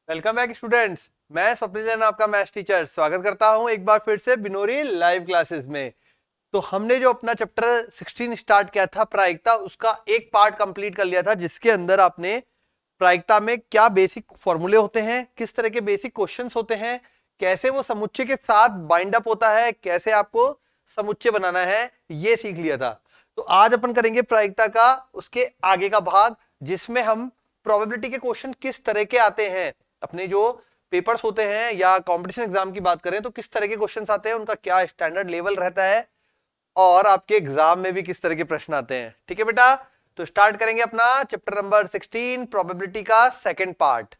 Welcome back students. मैं स्वप्निल जैन आपका maths teacher स्वागत करता हूं एक बार फिर से बिनोरी लाइव क्लासेस में। तो हमने जो अपना चैप्टर 16 स्टार्ट किया था प्रायिकता, उसका एक पार्ट कंप्लीट कर लिया था, जिसके अंदर आपने प्रायिकता में क्या बेसिक फॉर्मूले होते हैं, किस तरह के बेसिक क्वेश्चंस होते हैं, कैसे वो समुच्चय के साथ बाइंड अप होता है, कैसे आपको समुच्चय बनाना है, ये सीख लिया था। तो आज अपन करेंगे प्रायिकता का उसके आगे का भाग, जिसमें हम प्रोबेबिलिटी के क्वेश्चन किस तरह के आते हैं, अपने जो पेपर्स होते हैं या कंपटीशन एग्जाम की बात करें तो किस तरह के क्वेश्चंस आते हैं, उनका क्या स्टैंडर्ड लेवल रहता है और आपके एग्जाम में भी किस तरह के प्रश्न आते हैं। ठीक है बेटा, तो स्टार्ट करेंगे अपना चैप्टर नंबर 16 प्रोबेबिलिटी का सेकंड पार्ट।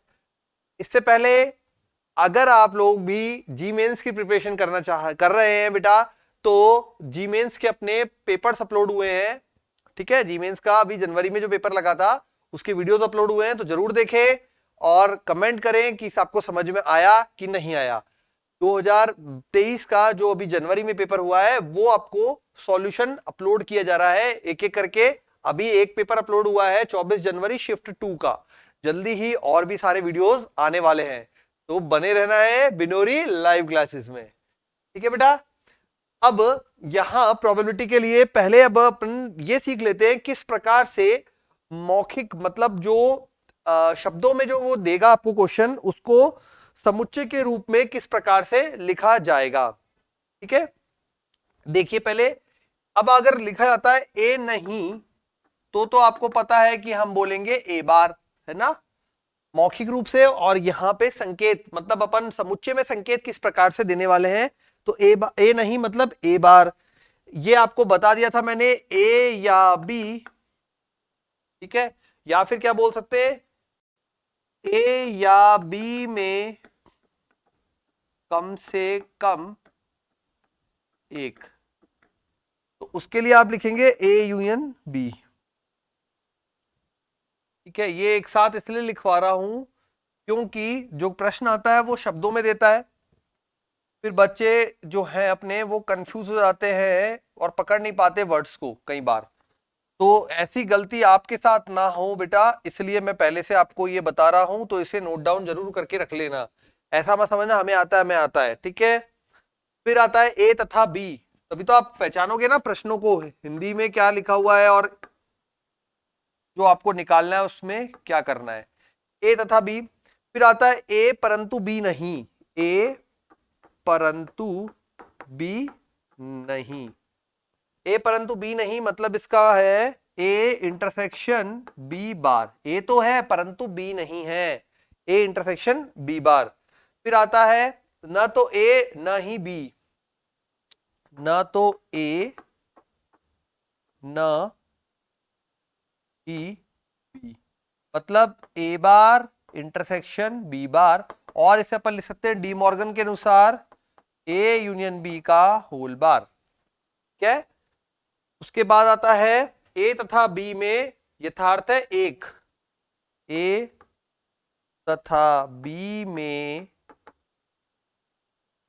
इससे पहले अगर आप लोग भी जी मेंस की प्रिपरेशन कर रहे हैं बेटा, तो जी मेंस के अपने पेपर्स अपलोड हुए हैं। ठीक है, जी मेंस का अभी जनवरी में जो पेपर लगा था उसके वीडियोस अपलोड हुए हैं, तो जरूर देखें और कमेंट करें कि आपको समझ में आया कि नहीं आया। 2023 का जो अभी जनवरी में पेपर हुआ है वो आपको सॉल्यूशन अपलोड किया जा रहा है एक एक करके। अभी एक पेपर अपलोड हुआ है 24 जनवरी शिफ्ट 2 का, जल्दी ही और भी सारे वीडियोस आने वाले हैं, तो बने रहना है बिनोरी लाइव क्लासेस में। ठीक है बेटा, अब यहां प्रोबेबिलिटी के लिए पहले अब अपन ये सीख लेते हैं किस प्रकार से मौखिक मतलब जो शब्दों में जो वो देगा आपको क्वेश्चन, उसको समुच्चय के रूप में किस प्रकार से लिखा जाएगा। ठीक है, देखिए पहले, अब अगर लिखा जाता है ए नहीं, तो आपको पता है कि हम बोलेंगे ए बार, है ना, मौखिक रूप से। और यहां पे संकेत मतलब अपन समुच्चय में संकेत किस प्रकार से देने वाले हैं, तो ए नहीं मतलब ए बार, ये आपको बता दिया था मैंने, ए या बी। ठीक है, या फिर क्या बोल सकते हैं, ए या बी में कम से कम एक, तो उसके लिए आप लिखेंगे ए यूनियन बी। ठीक है, ये एक साथ इसलिए लिखवा रहा हूं क्योंकि जो प्रश्न आता है वो शब्दों में देता है, फिर बच्चे जो हैं अपने वो कंफ्यूज हो जाते हैं और पकड़ नहीं पाते वर्ड्स को कई बार। तो ऐसी गलती आपके साथ ना हो बेटा, इसलिए मैं पहले से आपको ये बता रहा हूं, तो इसे नोट डाउन जरूर करके रख लेना। ऐसा मत समझना हमें आता है हमें आता है। ठीक है, फिर आता है ए तथा बी, तभी तो आप पहचानोगे ना प्रश्नों को, हिंदी में क्या लिखा हुआ है और जो आपको निकालना है उसमें क्या करना है। ए तथा बी, फिर आता है ए परंतु बी नहीं, ए परंतु बी नहीं। ए परंतु बी नहीं मतलब इसका है ए इंटरसेक्शन बी बार, ए तो है परंतु बी नहीं है, ए इंटरसेक्शन बी बार। फिर आता है न तो ए न ही बी, न तो ए न ही बी, मतलब ए बार इंटरसेक्शन बी बार, और इसे अपन लिख सकते हैं डी मॉर्गन के अनुसार ए यूनियन बी का होल बार। क्या है, उसके बाद आता है ए तथा बी में यथार्थ है एक, ए तथा बी में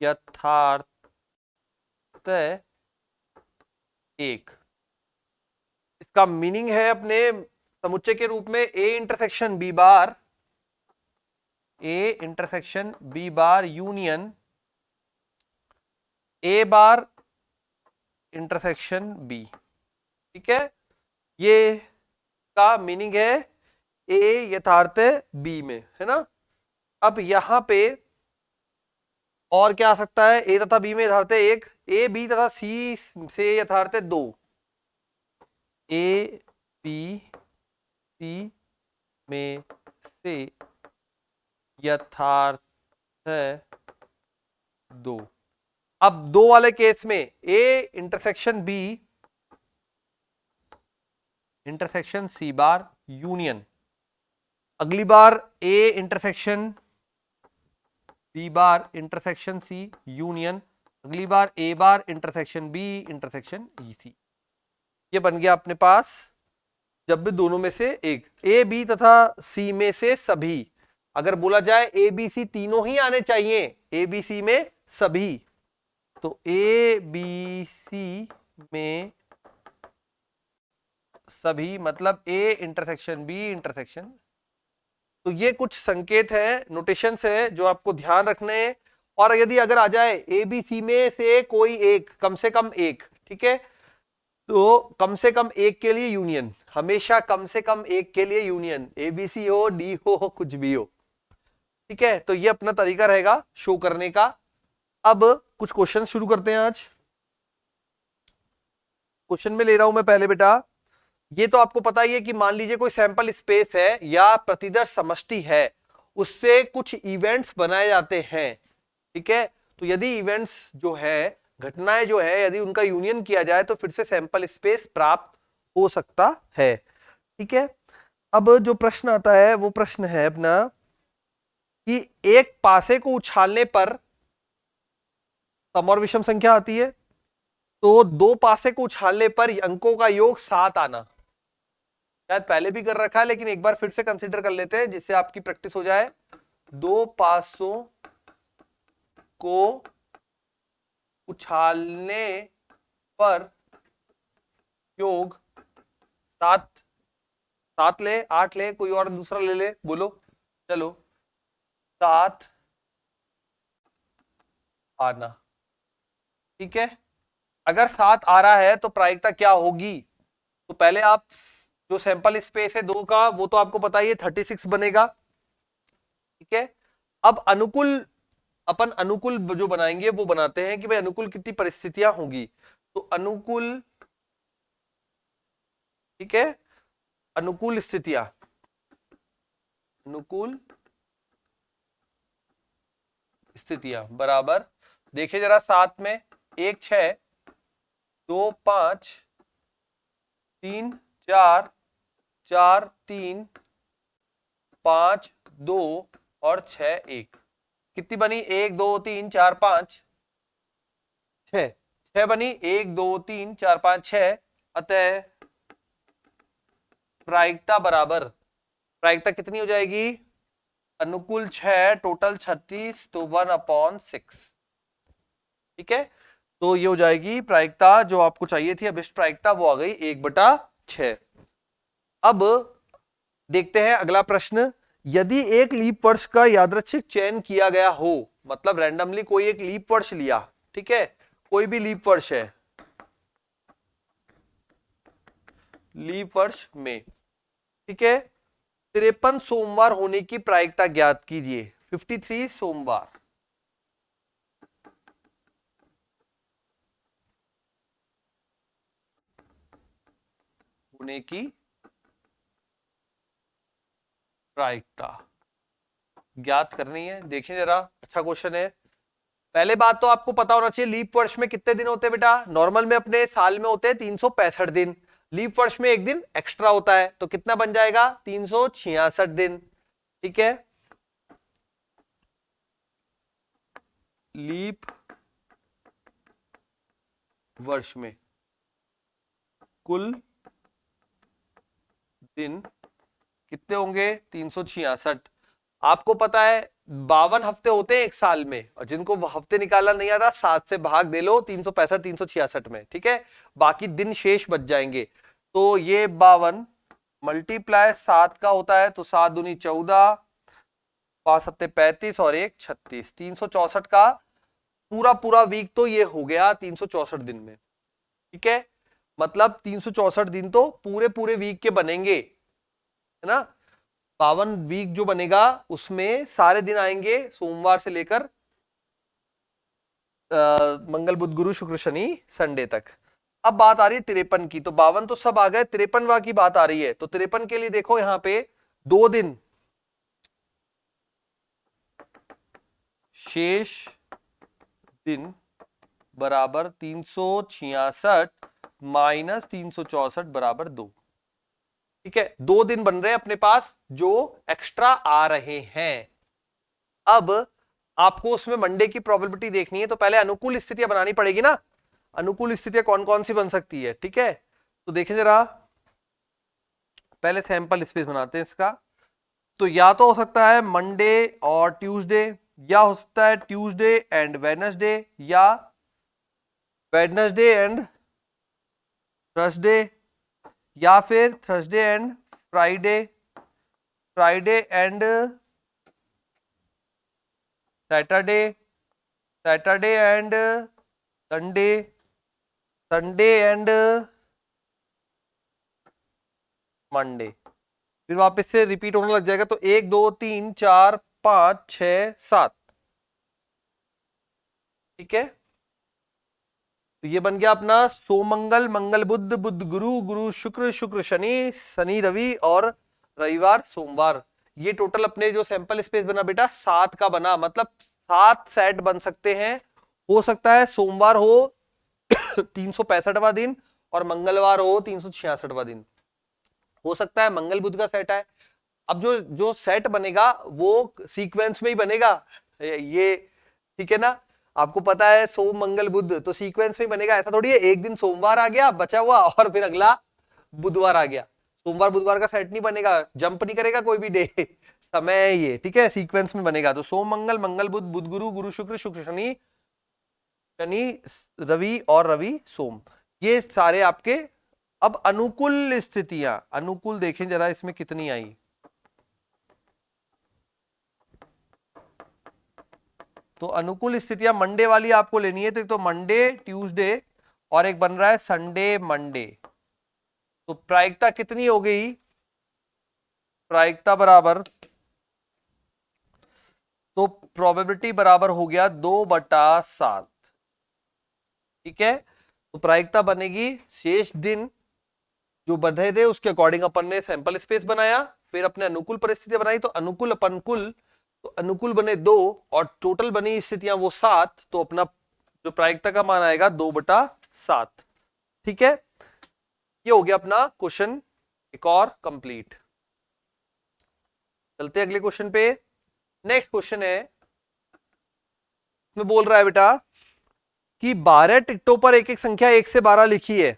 यथार्थ एक, इसका मीनिंग है अपने समुच्चय के रूप में A intersection B bar, A intersection B bar union A bar intersection B. ठीक है, ये का मीनिंग है ए यथार्थ बी में, है ना। अब यहां पे और क्या आ सकता है, ए तथा बी में यथार्थ एक, ए बी तथा सी से यथार्थ दो, ए बी सी में से यथार्थ दो। अब दो वाले केस में A intersection B intersection C bar union, अगली बार A intersection B bar intersection C union, अगली बार A bar intersection B intersection ई सी। ये बन गया अपने पास जब भी दोनों में से एक, ए बी तथा सी में से सभी, अगर बोला जाए ए बी सी तीनों ही आने चाहिए, ए बी सी में सभी, तो ए बी सी में सभी मतलब ए इंटरसेक्शन बी इंटरसेक्शन, तो ये कुछ संकेत है, नोटेशंस है जो आपको ध्यान रखने हैं। और यदि अगर आ जाए ए बी सी में से कोई एक, कम से कम एक, ठीक है, तो कम से कम एक के लिए यूनियन, हमेशा कम से कम एक के लिए यूनियन, ए बी सी हो, डी हो, कुछ भी हो, ठीक है। तो ये अपना तरीका रहेगा शो करने का। अब कुछ क्वेश्चन शुरू करते हैं आज। क्वेश्चन में ले रहा हूं मैं पहले बेटा, ये तो आपको पता ही है कि मान लीजिए कोई सैंपल स्पेस है या प्रतिदर्श समष्टि है, उससे कुछ इवेंट्स बनाए जाते हैं, ठीक है। तो यदि इवेंट्स जो है, घटनाएं जो है, यदि उनका यूनियन किया जाए तो फिर से सैंपल स्पेस प्राप्त हो सकता है, ठीक है। अब जो प्रश्न आता है वो प्रश्न है अपना कि एक पासे को उछालने पर सम और विषम संख्या आती है, तो दो पासे को उछालने पर अंकों का योग 7 आना। शायद पहले भी कर रखा है लेकिन एक बार फिर से कंसीडर कर लेते हैं जिससे आपकी प्रैक्टिस हो जाए। दो पासों को उछालने पर योग 7, 7 ले, 8 ले, कोई और दूसरा ले ले, बोलो, चलो, 7 आना, ठीक है। अगर 7 आ रहा है तो प्रायिकता क्या होगी? तो पहले आप जो सैंपल स्पेस है 2 का, वो तो आपको पता ही है 36 बनेगा, ठीक है। अब अनुकूल, अपन अनुकूल जो बनाएंगे वो बनाते हैं कि भाई अनुकूल कितनी परिस्थितियां होंगी। तो अनुकूल, ठीक है, अनुकूल स्थितियां, अनुकूल स्थितियां बराबर, देखिए जरा, 7 में 1 6, 2 5, 3 4, 4 3, 5 2 और 6 1, कितनी बनी? 1 2 3 4 5 6, 6 बनी, 1 2 3 4 5 6। अतः प्रायिकता बराबर, प्रायिकता कितनी हो जाएगी? अनुकूल 6, टोटल 36, तो 1/6, ठीक है। तो ये हो जाएगी प्रायिकता जो आपको चाहिए थी, अभिष्ट प्रायिकता, वो आ गई 1/6। अब देखते हैं अगला प्रश्न। यदि एक लीप वर्ष का यादृच्छिक चयन किया गया हो, मतलब रैंडमली कोई एक लीप वर्ष लिया, ठीक है, कोई भी लीप वर्ष है, लीप वर्ष में, ठीक है, 53 सोमवार होने की प्रायिकता ज्ञात कीजिए। 53 सोमवार होने की प्रायिकता ज्ञात करनी है। देखिए जरा, अच्छा क्वेश्चन है। पहले बात तो आपको पता होना चाहिए लीप वर्ष में कितने दिन होते हैं बेटा। नॉर्मल में अपने साल में होते हैं 365 दिन, लीप वर्ष में एक दिन एक्स्ट्रा होता है, तो कितना बन जाएगा? 366 दिन, ठीक है। लीप वर्ष में कुल दिन कितने होंगे? 366। आपको पता है 52 हफ्ते होते हैं एक साल में, और जिनको हफ्ते निकालना नहीं आता 7 से भाग दे लो 365 366 में, ठीक है, बाकी दिन शेष बच जाएंगे। तो ये 52 मल्टीप्लाई 7 का होता है, तो 7 दूनी 14, 5 सत्ते 35 और 1 36, 364 का पूरा पूरा वीक तो ये हो गया 364 दिन में, ठीक है। मतलब 364 दिन तो पूरे पूरे वीक के बनेंगे, है ना। 52 वीक जो बनेगा उसमें सारे दिन आएंगे सोमवार से लेकर मंगल बुध गुरु शुक्र शनि संडे तक। अब बात आ रही है 53 की, तो 52 तो सब आ गए, 53वां की बात आ रही है। तो 53 के लिए देखो यहां पे 2 दिन शेष दिन बराबर 366 माइनस 364 बराबर 2, ठीक है। 2 दिन बन रहे हैं अपने पास जो एक्स्ट्रा आ रहे हैं। अब आपको उसमें मंडे की प्रोबेबिलिटी देखनी है, तो पहले अनुकूल स्थितियां बनानी पड़ेगी ना। अनुकूल स्थितियां कौन कौन सी बन सकती है, ठीक है। तो देखें जरा, पहले सैंपल स्पेस बनाते हैं इसका। तो या तो हो सकता है मंडे और ट्यूसडे, या हो सकता है ट्यूसडे एंड वेडनेसडे, या वेडनेसडे एंड थर्सडे, या फिर Thursday and Friday, Friday and Saturday, Saturday and Sunday, Sunday and Monday. फिर वापस से रिपीट होने लग जाएगा, तो 1 2 3 4 5 6 7। ठीक है, तो ये बन गया अपना सोमंगल, मंगल बुध, बुध गुरु, गुरु शुक्र, शुक्र शनि, शनि रवि और रविवार सोमवार। ये टोटल अपने जो सैंपल स्पेस बना बेटा 7 का बना, मतलब 7 सेट बन सकते हैं। हो सकता है सोमवार हो 365वां दिन और मंगलवार हो 366वां दिन, हो सकता है मंगल बुध का सेट है। अब जो जो सेट बनेगा वो सीक्वेंस में ही बनेगा, ये ठीक है ना। आपको पता है सोम मंगल बुध, तो सीक्वेंस में बनेगा, ऐसा थोड़ी है एक दिन सोमवार आ गया बचा हुआ और फिर अगला बुधवार आ गया। सोमवार बुधवार का सेट नहीं बनेगा, जंप नहीं करेगा कोई भी डे समय है ये, ठीक है, सीक्वेंस में बनेगा। तो सोम मंगल, मंगल बुध, बुध गुरु, गुरु शुक्र, शुक्र शनि, शनि रवि और रवि सोम, ये सारे आपके। अब अनुकूल स्थितियां, अनुकूल देखें जरा इसमें कितनी आई। तो अनुकूल स्थितियां मंडे वाली आपको लेनी है, तो मंडे ट्यूसडे और एक बन रहा है संडे मंडे। तो प्रायिकता कितनी हो गई, प्रायिकता बराबर, तो प्रोबेबिलिटी बराबर हो गया 2/7। ठीक है, तो प्रायिकता बनेगी शेष दिन जो बंधे थे उसके अकॉर्डिंग अपन ने सैंपल स्पेस बनाया, फिर अपने अनुकूल परिस्थितियां बनाई, तो अनुकूल अपनकुल, तो अनुकूल बने 2 और टोटल बनी स्थितियां वो 7, तो अपना जो प्रायिकता का मान आएगा 2/7। ठीक है, ये हो गया अपना क्वेश्चन एक और कंप्लीट। चलते अगले क्वेश्चन पे। नेक्स्ट क्वेश्चन है, इसमें बोल रहा है बेटा कि 12 टिकटों पर एक एक संख्या 1 से 12 लिखी है,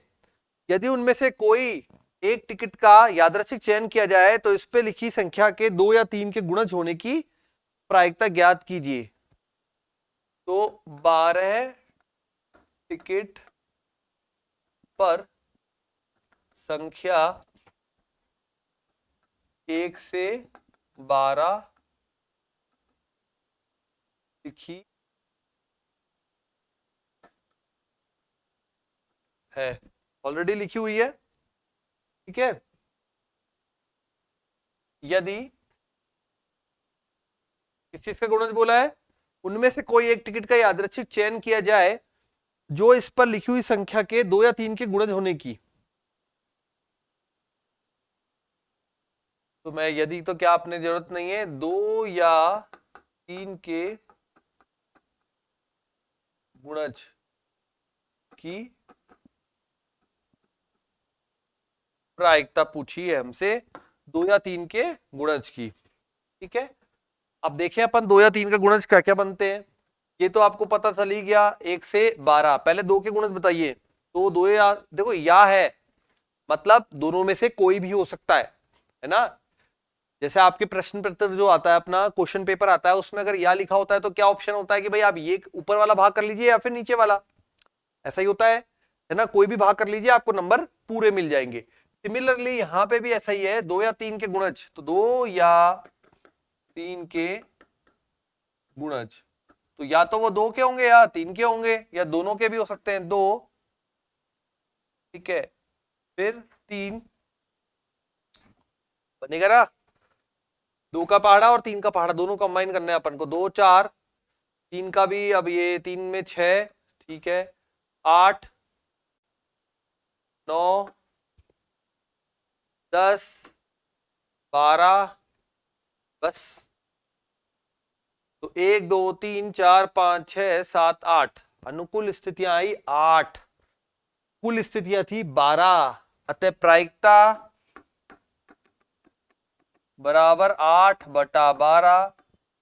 यदि उनमें से कोई एक टिकट का यादृच्छिक चयन किया जाए तो इस पे लिखी संख्या के 2 या 3 के गुणज होने की प्रायिकता ज्ञात कीजिए। तो 12 टिकट पर संख्या 1 से 12 लिखी है, ऑलरेडी लिखी हुई है। ठीक है, यदि किस चीज का गुणज बोला है, उनमें से कोई एक टिकट का यादृच्छिक चयन किया जाए जो इस पर लिखी हुई संख्या के 2 या 3 के गुणज होने की। तो मैं यदि, तो क्या आपने जरूरत नहीं है, 2 या 3 के गुणज की प्रायिकता पूछी है हमसे, 2 या 3 के गुणज की। ठीक है, अब देखें अपन 2 या 3 का गुणज क्या क्या बनते हैं। ये तो आपको पता चल ही गया 1 से 12, पहले 2 के गुणज बताइए। तो 2 या, देखो या है मतलब दोनों में से कोई भी हो सकता है ना। जैसे आपके प्रश्न पत्र जो आता है अपना क्वेश्चन पेपर आता है, उसमें अगर या लिखा होता है तो क्या ऑप्शन होता है कि भाई आप ये ऊपर वाला भाग कर लीजिए या फिर नीचे वाला, ऐसा ही होता है ना। कोई भी भाग कर लीजिए आपको नंबर पूरे मिल जाएंगे। सिमिलरली यहाँ पे भी ऐसा ही है, 2 या 3 के गुणज, तो 2 या 3 के गुणज, तो या तो वो 2 के होंगे या 3 के होंगे या दोनों के भी हो सकते हैं, 2, ठीक है, फिर 3 बनेगा ना। 2 का पहाड़ा और 3 का पहाड़ा दोनों कंबाइन करना है अपन को, 2 4, 3 का भी, अब ये 3 में 6, ठीक है, 8 9 10 12, बस। तो 1 2 3 4 5 6 7 8 अनुकूल स्थितियां आई 8, कुल स्थितियां थी 12, अतः प्रायिकता बराबर 8/12,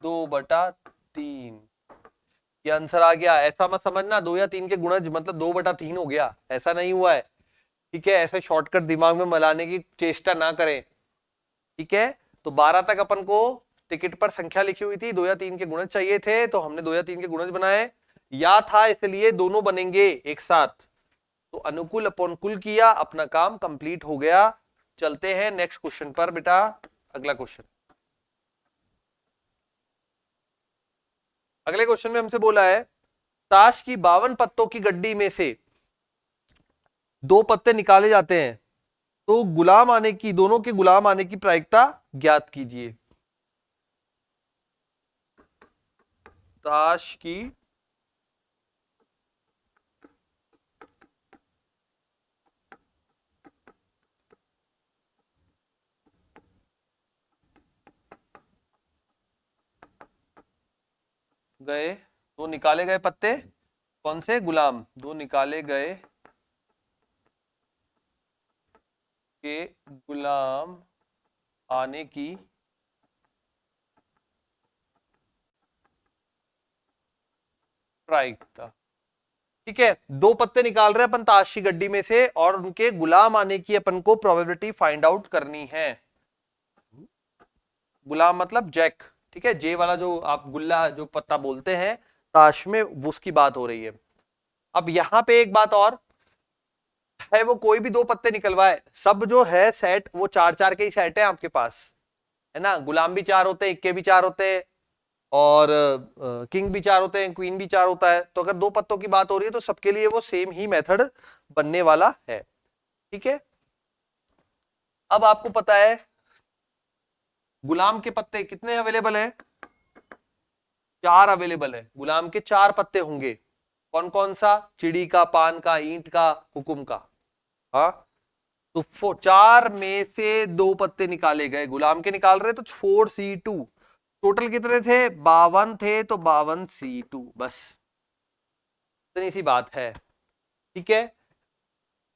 2/3। ये आंसर आ गया। ऐसा मत समझना 2 या 3 के गुणज मतलब 2/3 हो गया, ऐसा नहीं हुआ है। ठीक है, ऐसे शॉर्टकट दिमाग में मलाने की चेष्टा ना करें। ठीक है, तो 12 तक अपन को टिकट पर संख्या लिखी हुई थी, 2 या 3 के गुणज चाहिए थे, तो हमने 2 या 3 के गुणज बनाए, या था इसलिए दोनों बनेंगे एक साथ, तो अनुकूल अपनुकूल किया, अपना काम कंप्लीट हो गया। चलते हैं नेक्स्ट क्वेश्चन पर बेटा, अगला क्वेश्चन। अगले क्वेश्चन में हमसे बोला है ताश की 52 पत्तों की गड्डी में से 2 पत्ते निकाले जाते हैं तो गुलाम आने की, दोनों के गुलाम आने की प्रायिकता ज्ञात कीजिए। ताश की गए, 2 निकाले गए पत्ते कौन से, गुलाम, 2 निकाले गए के गुलाम आने की प्रायिकता। ठीक है, 2 पत्ते निकाल रहे हैं अपन ताश की गड्डी में से और उनके गुलाम आने की अपन को प्रोबेबिलिटी फाइंड आउट करनी है। गुलाम मतलब जैक, ठीक है, जे वाला जो आप गुल्ला जो पत्ता बोलते हैं ताश में, उसकी बात हो रही है। अब यहां पे एक बात और है, वो कोई भी 2 पत्ते निकलवाए, सब जो है सेट वो 4-4 के ही सेट है आपके पास, है ना। गुलाम भी 4 होते हैं, इक्के भी 4 होते हैं और किंग भी 4 होते हैं, क्वीन भी 4 होता है। तो अगर 2 पत्तों की बात हो रही है तो सबके लिए वो सेम ही मेथड बनने वाला है। ठीक है, अब आपको पता है गुलाम के पत्ते कितने अवेलेबल है, 4 अवेलेबल है। गुलाम के 4 पत्ते होंगे, कौन कौन सा, चिड़ी का, पान का, ईंट का, हुकुम का। हाँ, तो 4 में से 2 पत्ते निकाले गए, गुलाम के निकाल रहे तो 4C2। टोटल कितने थे, 52 थे, तो 52C2, बस इतनी सी बात है। ठीक है,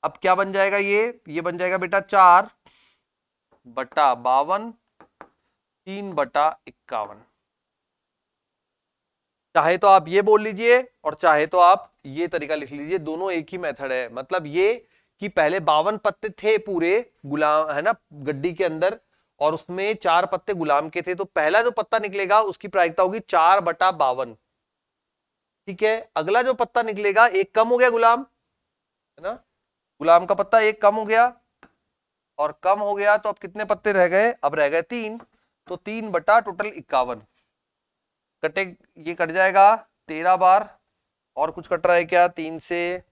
अब क्या बन जाएगा, ये बन जाएगा बेटा 4/52, 3/51। चाहे तो आप ये बोल लीजिए और चाहे तो आप ये तरीका लिख लीजिए, दोनों एक ही मेथड है। मतलब ये कि पहले 52 पत्ते थे पूरे गुलाम, है ना, गड्डी के अंदर, और उसमें 4 पत्ते गुलाम के थे, तो पहला जो पत्ता निकलेगा उसकी प्रायिकता होगी 4/52। ठीक है, अगला जो पत्ता निकलेगा, एक कम हो गया गुलाम, है ना, गुलाम का पत्ता एक कम हो गया, और कम हो गया तो अब कितने पत्ते रह गए, अब रह गए 3, तो 3/51 कटे, ये कट जाएगा 13 बार। और कुछ कट रहा है क्या, 3 से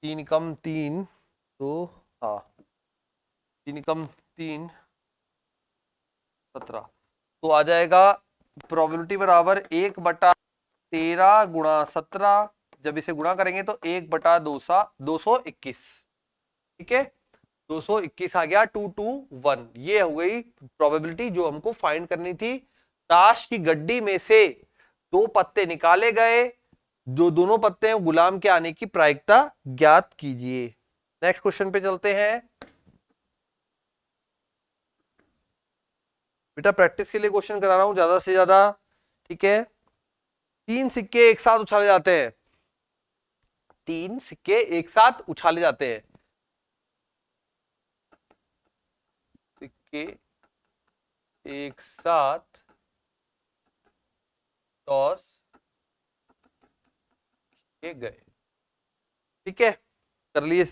3 कम 3, तो हाँ 3 कम 3 17, तो आ जाएगा प्रोबेबिलिटी बराबर 1/13 गुणा 17। जब इसे गुणा करेंगे तो 1/221। ठीक है, 221 आ गया, 221। ये हो गई प्रोबेबिलिटी जो हमको फाइंड करनी थी। ताश की गड्डी में से 2 पत्ते निकाले गए, जो दोनों पत्ते हैं गुलाम के आने की प्रायिकता ज्ञात कीजिए। नेक्स्ट क्वेश्चन पे चलते हैं। बेटा प्रैक्टिस के लिए क्वेश्चन करा रहा हूं ज्यादा से ज्यादा। ठीक है, 3 सिक्के एक साथ उछाले जाते हैं, 3 सिक्के एक साथ उछाले जाते हैं, सिक्के एक साथ टॉस किए गए। ठीक है, कर लिए।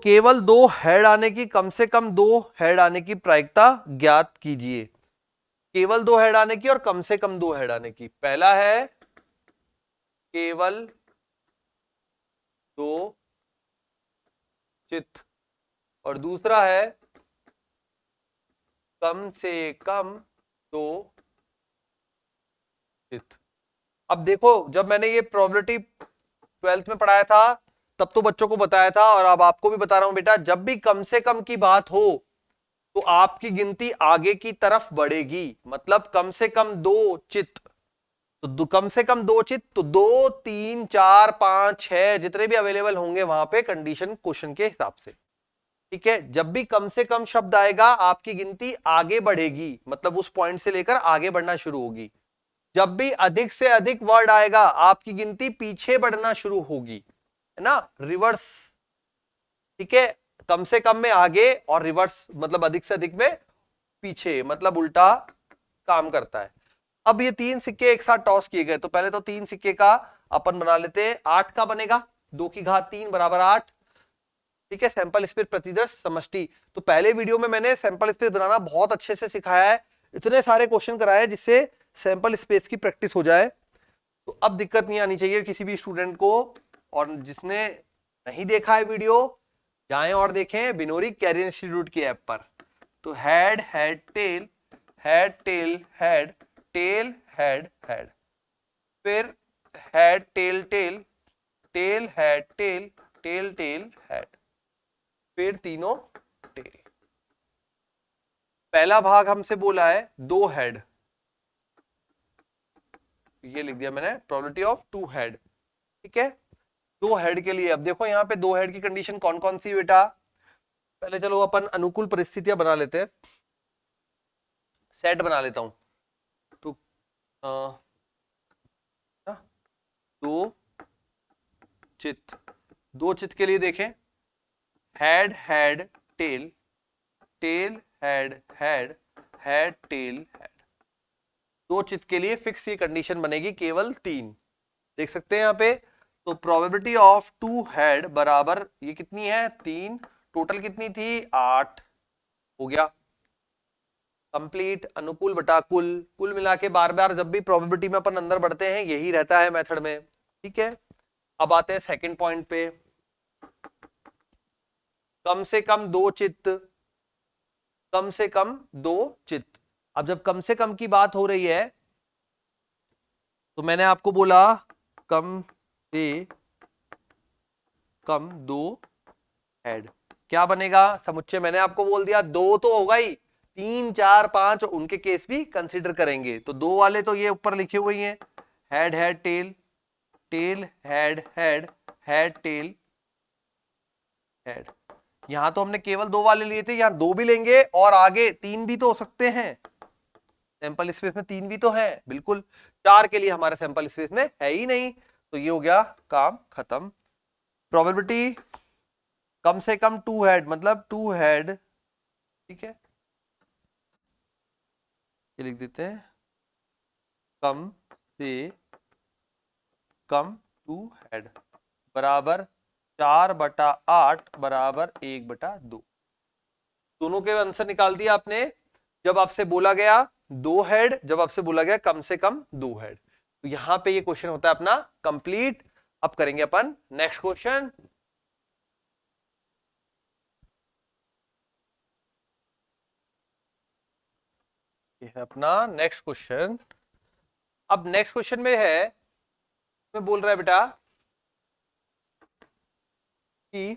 केवल 2 हेड आने की, कम से कम 2 हेड आने की प्रायिकता ज्ञात कीजिए। केवल 2 हेड आने की और कम से कम 2 हेड आने की। पहला है केवल 2 चित, और दूसरा है कम से कम 2 चित। अब देखो, जब मैंने ये प्रोबेबिलिटी 12th में पढ़ाया था तब तो बच्चों को बताया था, और अब आपको भी बता रहा हूं बेटा, जब भी कम से कम की बात हो तो आपकी गिनती आगे की तरफ बढ़ेगी। मतलब कम से कम 2 चित, तो कम से कम 2 चित, तो 2, 3, 4, 5, 6 जितने भी अवेलेबल होंगे वहां पे कंडीशन क्वेश्चन के हिसाब से। ठीक है, जब भी कम से कम शब्द आएगा आपकी गिनती आगे बढ़ेगी, मतलब उस पॉइंट से लेकर आगे बढ़ना शुरू होगी। जब भी अधिक से अधिक वर्ड आएगा आपकी गिनती पीछे बढ़ना शुरू होगी, है ना, रिवर्स। ठीक है, कम से कम में आगे और रिवर्स मतलब अधिक से अधिक में पीछे, मतलब उल्टा काम करता है। अब ये 3 सिक्के एक साथ टॉस किए गए, तो पहले तो 3 सिक्के का अपन बना लेते हैं, 8 का बनेगा, 2 की घात 3 बराबर 8। ठीक है, सैंपल स्पीड प्रतिदर्श समष्टि। तो पहले वीडियो में मैंने सैंपल स्पीड बनाना बहुत अच्छे से सिखाया है, इतने सारे क्वेश्चन कराए जिससे सैंपल स्पेस की प्रैक्टिस हो जाए। तो अब दिक्कत नहीं आनी चाहिए किसी भी स्टूडेंट को। और जिसने नहीं देखा है वीडियो, जाएं और देखें बिनोरी कैरियर इंस्टीट्यूट की ऐप पर। तो head head tail, head tail head, tail head head, फिर head tail tail, tail head tail, tail tail head, फिर तीनों टेल। पहला भाग हमसे बोला है 2 हेड, ये लिख दिया मैंने, प्रोबेबिलिटी ऑफ 2 हेड। ठीक है, 2 हेड के लिए अब देखो यहाँ पे 2 हेड की कंडीशन कौन कौन सी बेटा। पहले चलो अपन अनुकूल परिस्थितियां बना लेते हैं, सेट बना लेता हूं। तो दो चित, 2 चित के लिए देखें, head head tail, tail head head, head tail head. 2 चित के लिए फिक्स ये कंडीशन बनेगी केवल 3, देख सकते हैं यहाँ पे। तो प्रोबेबिलिटी ऑफ 2 हेड बराबर ये कितनी है 3, टोटल कितनी थी 8, हो गया कंप्लीट। अनुकूल बटा कुल, कुल मिला के बार बार जब भी प्रोबेबिलिटी में अपन अंदर बढ़ते हैं यही रहता है मेथड में। ठीक है, अब आते हैं सेकंड पॉइंट पे, कम से कम 2 चित्त, कम से कम 2 चित्त। अब जब कम से कम की बात हो रही है तो मैंने आपको बोला कम से कम 2 हेड, क्या बनेगा समुच्चय, मैंने आपको बोल दिया 2 तो होगा ही, 3 4 5 उनके केस भी कंसीडर करेंगे। तो 2 वाले तो ये ऊपर लिखे हुए हैं, head head tail, tail head head, head tail head. यहां तो हमने केवल 2 वाले लिए थे, यहां 2 भी लेंगे और आगे 3 भी तो हो सकते हैं, सैंपल स्पेस में 3 भी तो है बिल्कुल। 4 के लिए हमारे सैंपल स्पेस में है ही नहीं, तो ये हो गया काम खत्म। प्रोबेबिलिटी कम से कम 2 हेड मतलब 2 हेड, ठीक है ये लिख देते हैं, कम से कम 2 हेड बराबर 4/8 बराबर 1/2। दोनों के आंसर निकाल दिया आपने जब आपसे बोला गया 2 हेड, जब आपसे बोला गया कम से कम 2 हेड। तो यहां पे ये क्वेश्चन होता है अपना कंप्लीट। अब करेंगे अपन नेक्स्ट क्वेश्चन। ये है अपना नेक्स्ट क्वेश्चन। अब नेक्स्ट क्वेश्चन में है, मैं बोल रहा है बेटा कि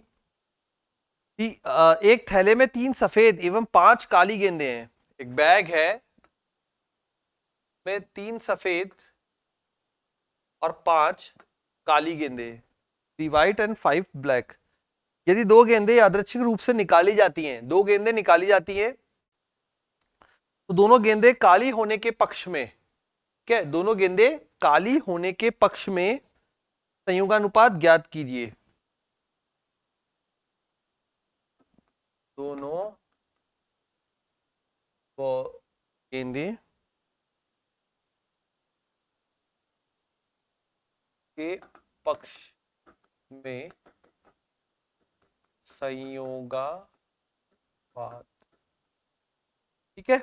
एक थैले में 3 सफेद एवं 5 काली गेंदें हैं। एक बैग है में 3 सफेद और 5 काली गेंदें, 3 व्हाइट एंड 5 ब्लैक। यदि 2 गेंदें यादृच्छिक रूप से निकाली जाती हैं, 2 गेंदें निकाली जाती हैं, तो दोनों गेंदें काली होने के पक्ष में, क्या दोनों गेंदें काली होने के पक्ष में संयोगानुपात ज्ञात कीजिए। दोनों गेंदें के पक्ष में संयोगानुपात, ठीक है।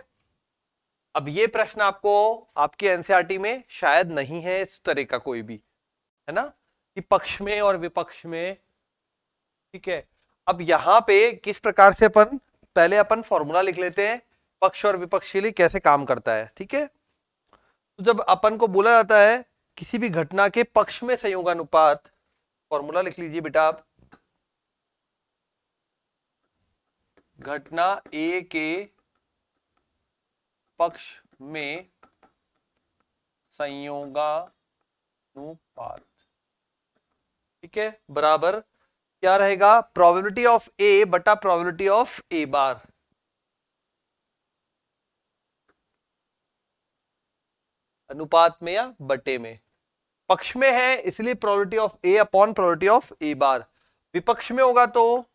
अब ये प्रश्न आपको आपके एनसीईआरटी में शायद नहीं है इस तरह का कोई भी, है ना, कि पक्ष में और विपक्ष में, ठीक है। अब यहां पे किस प्रकार से अपन, पहले अपन फॉर्मूला लिख लेते हैं पक्ष और विपक्ष के लिए कैसे काम करता है, ठीक है। तो जब अपन को बोला जाता है किसी भी घटना के पक्ष में संयोगानुपात, फॉर्मूला लिख लीजिए बेटा आप, घटना ए के पक्ष में संयोगानुपात, ठीक है, बराबर क्या रहेगा, प्रोबेबिलिटी ऑफ ए बटा प्रोबेबिलिटी ऑफ ए बार। अनुपात में या बटे में, पक्ष में है इसलिए probability of A upon probability of A bar, विपक्ष में होगा तो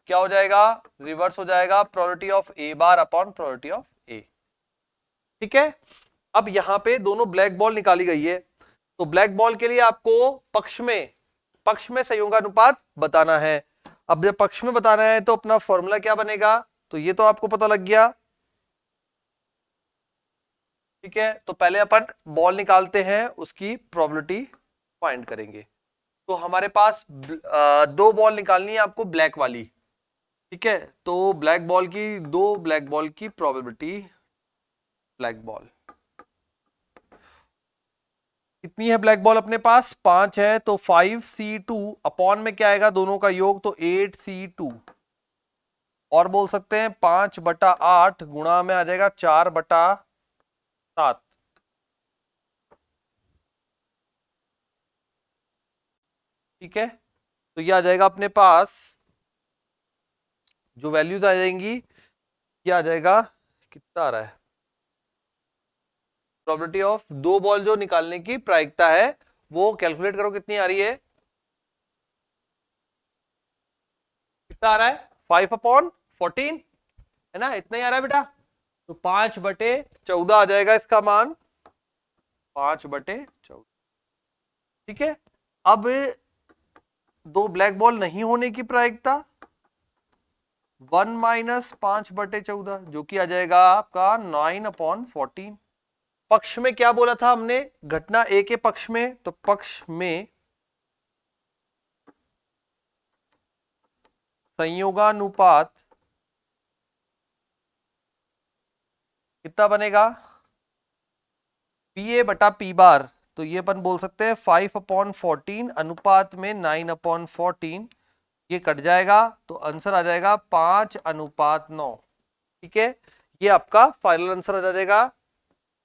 क्या हो जाएगा, रिवर्स हो जाएगा, probability of A bar upon probability of A, ठीक है। अब यहां पे दोनों ब्लैक बॉल निकाली गई है, तो ब्लैक बॉल के लिए आपको पक्ष में संयोगानुपात बताना है। अब जब पक्ष में बताना है तो अपना फॉर्मूला क्या बनेगा, तो ये तो आपको पता लग गया। ठीक है, तो पहले अपन बॉल निकालते हैं, उसकी प्रोबेबिलिटी फाइंड करेंगे। तो हमारे पास दो बॉल निकालनी है आपको, ब्लैक वाली। ठीक है, तो दो ब्लैक बॉल की प्रोबेबिलिटी, ब्लैक बॉल कितनी है, ब्लैक बॉल अपने पास 5 है, तो 5C2 अपॉन में क्या आएगा, दोनों का योग, तो 8C2, और बोल सकते हैं 5/8 गुणा में आ जाएगा 4/7। ठीक है, तो ये आ जाएगा अपने पास, जो वैल्यूज आ जाएंगी ये आ जाएगा, कितना आ रहा है, प्रोबेबिलिटी ऑफ दो बॉल जो निकालने की प्रायिकता है वो कैलकुलेट करो कितनी आ रही है, कितना आ रहा है, 5/14 है ना, इतना ही आ रहा है बेटा। तो 5/14 आ जाएगा इसका मान, 5/14। ठीक है, अब दो ब्लैक बॉल नहीं होने की प्रायिकता 1 - 5/14, जो कि आ जाएगा आपका 9/14। पक्ष में क्या बोला था हमने, घटना ए के पक्ष में, तो पक्ष में संयोगानुपात कितना बनेगा, PA/P बार, तो ये अपन बोल सकते हैं 5/14 अनुपात में 9/14, ये कट जाएगा तो आंसर आ जाएगा 5:9। ठीक है, ये आपका फाइनल आंसर आ जाएगा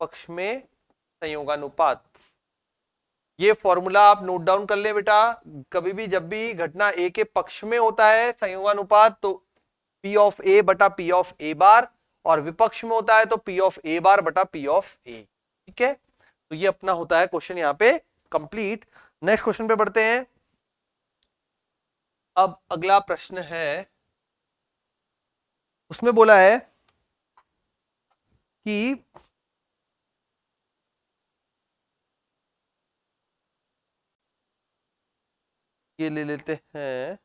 पक्ष में संयोगानुपात। ये फॉर्मूला आप नोट डाउन कर ले बेटा, कभी भी जब भी घटना ए के पक्ष में होता है संयोगानुपात तो P/A/P और विपक्ष में होता है तो P/A/P। ठीक है, तो ये अपना होता है क्वेश्चन यहाँ पे कंप्लीट। नेक्स्ट क्वेश्चन पे बढ़ते हैं। अब अगला प्रश्न है, उसमें बोला है कि ये ले लेते हैं,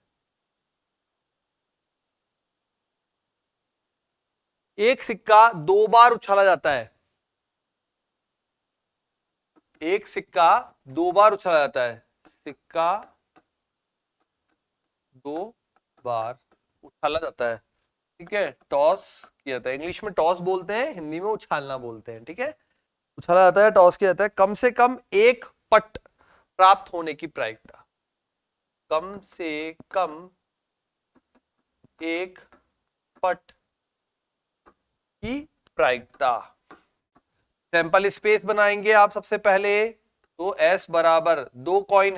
एक सिक्का 2 बार उछाला जाता है, एक सिक्का 2 बार उछाला जाता है, सिक्का 2 बार उछाला जाता है। ठीक है, टॉस किया जाता है, इंग्लिश में टॉस बोलते हैं, हिंदी में उछालना बोलते हैं। ठीक है, उछाला जाता है, टॉस किया जाता है, कम से कम एक पट प्राप्त होने की प्रायिकता, कम से कम एक पट की प्रायिकता। सैंपल स्पेस बनाएंगे आप सबसे पहले, तो S बराबर 2 कॉइन,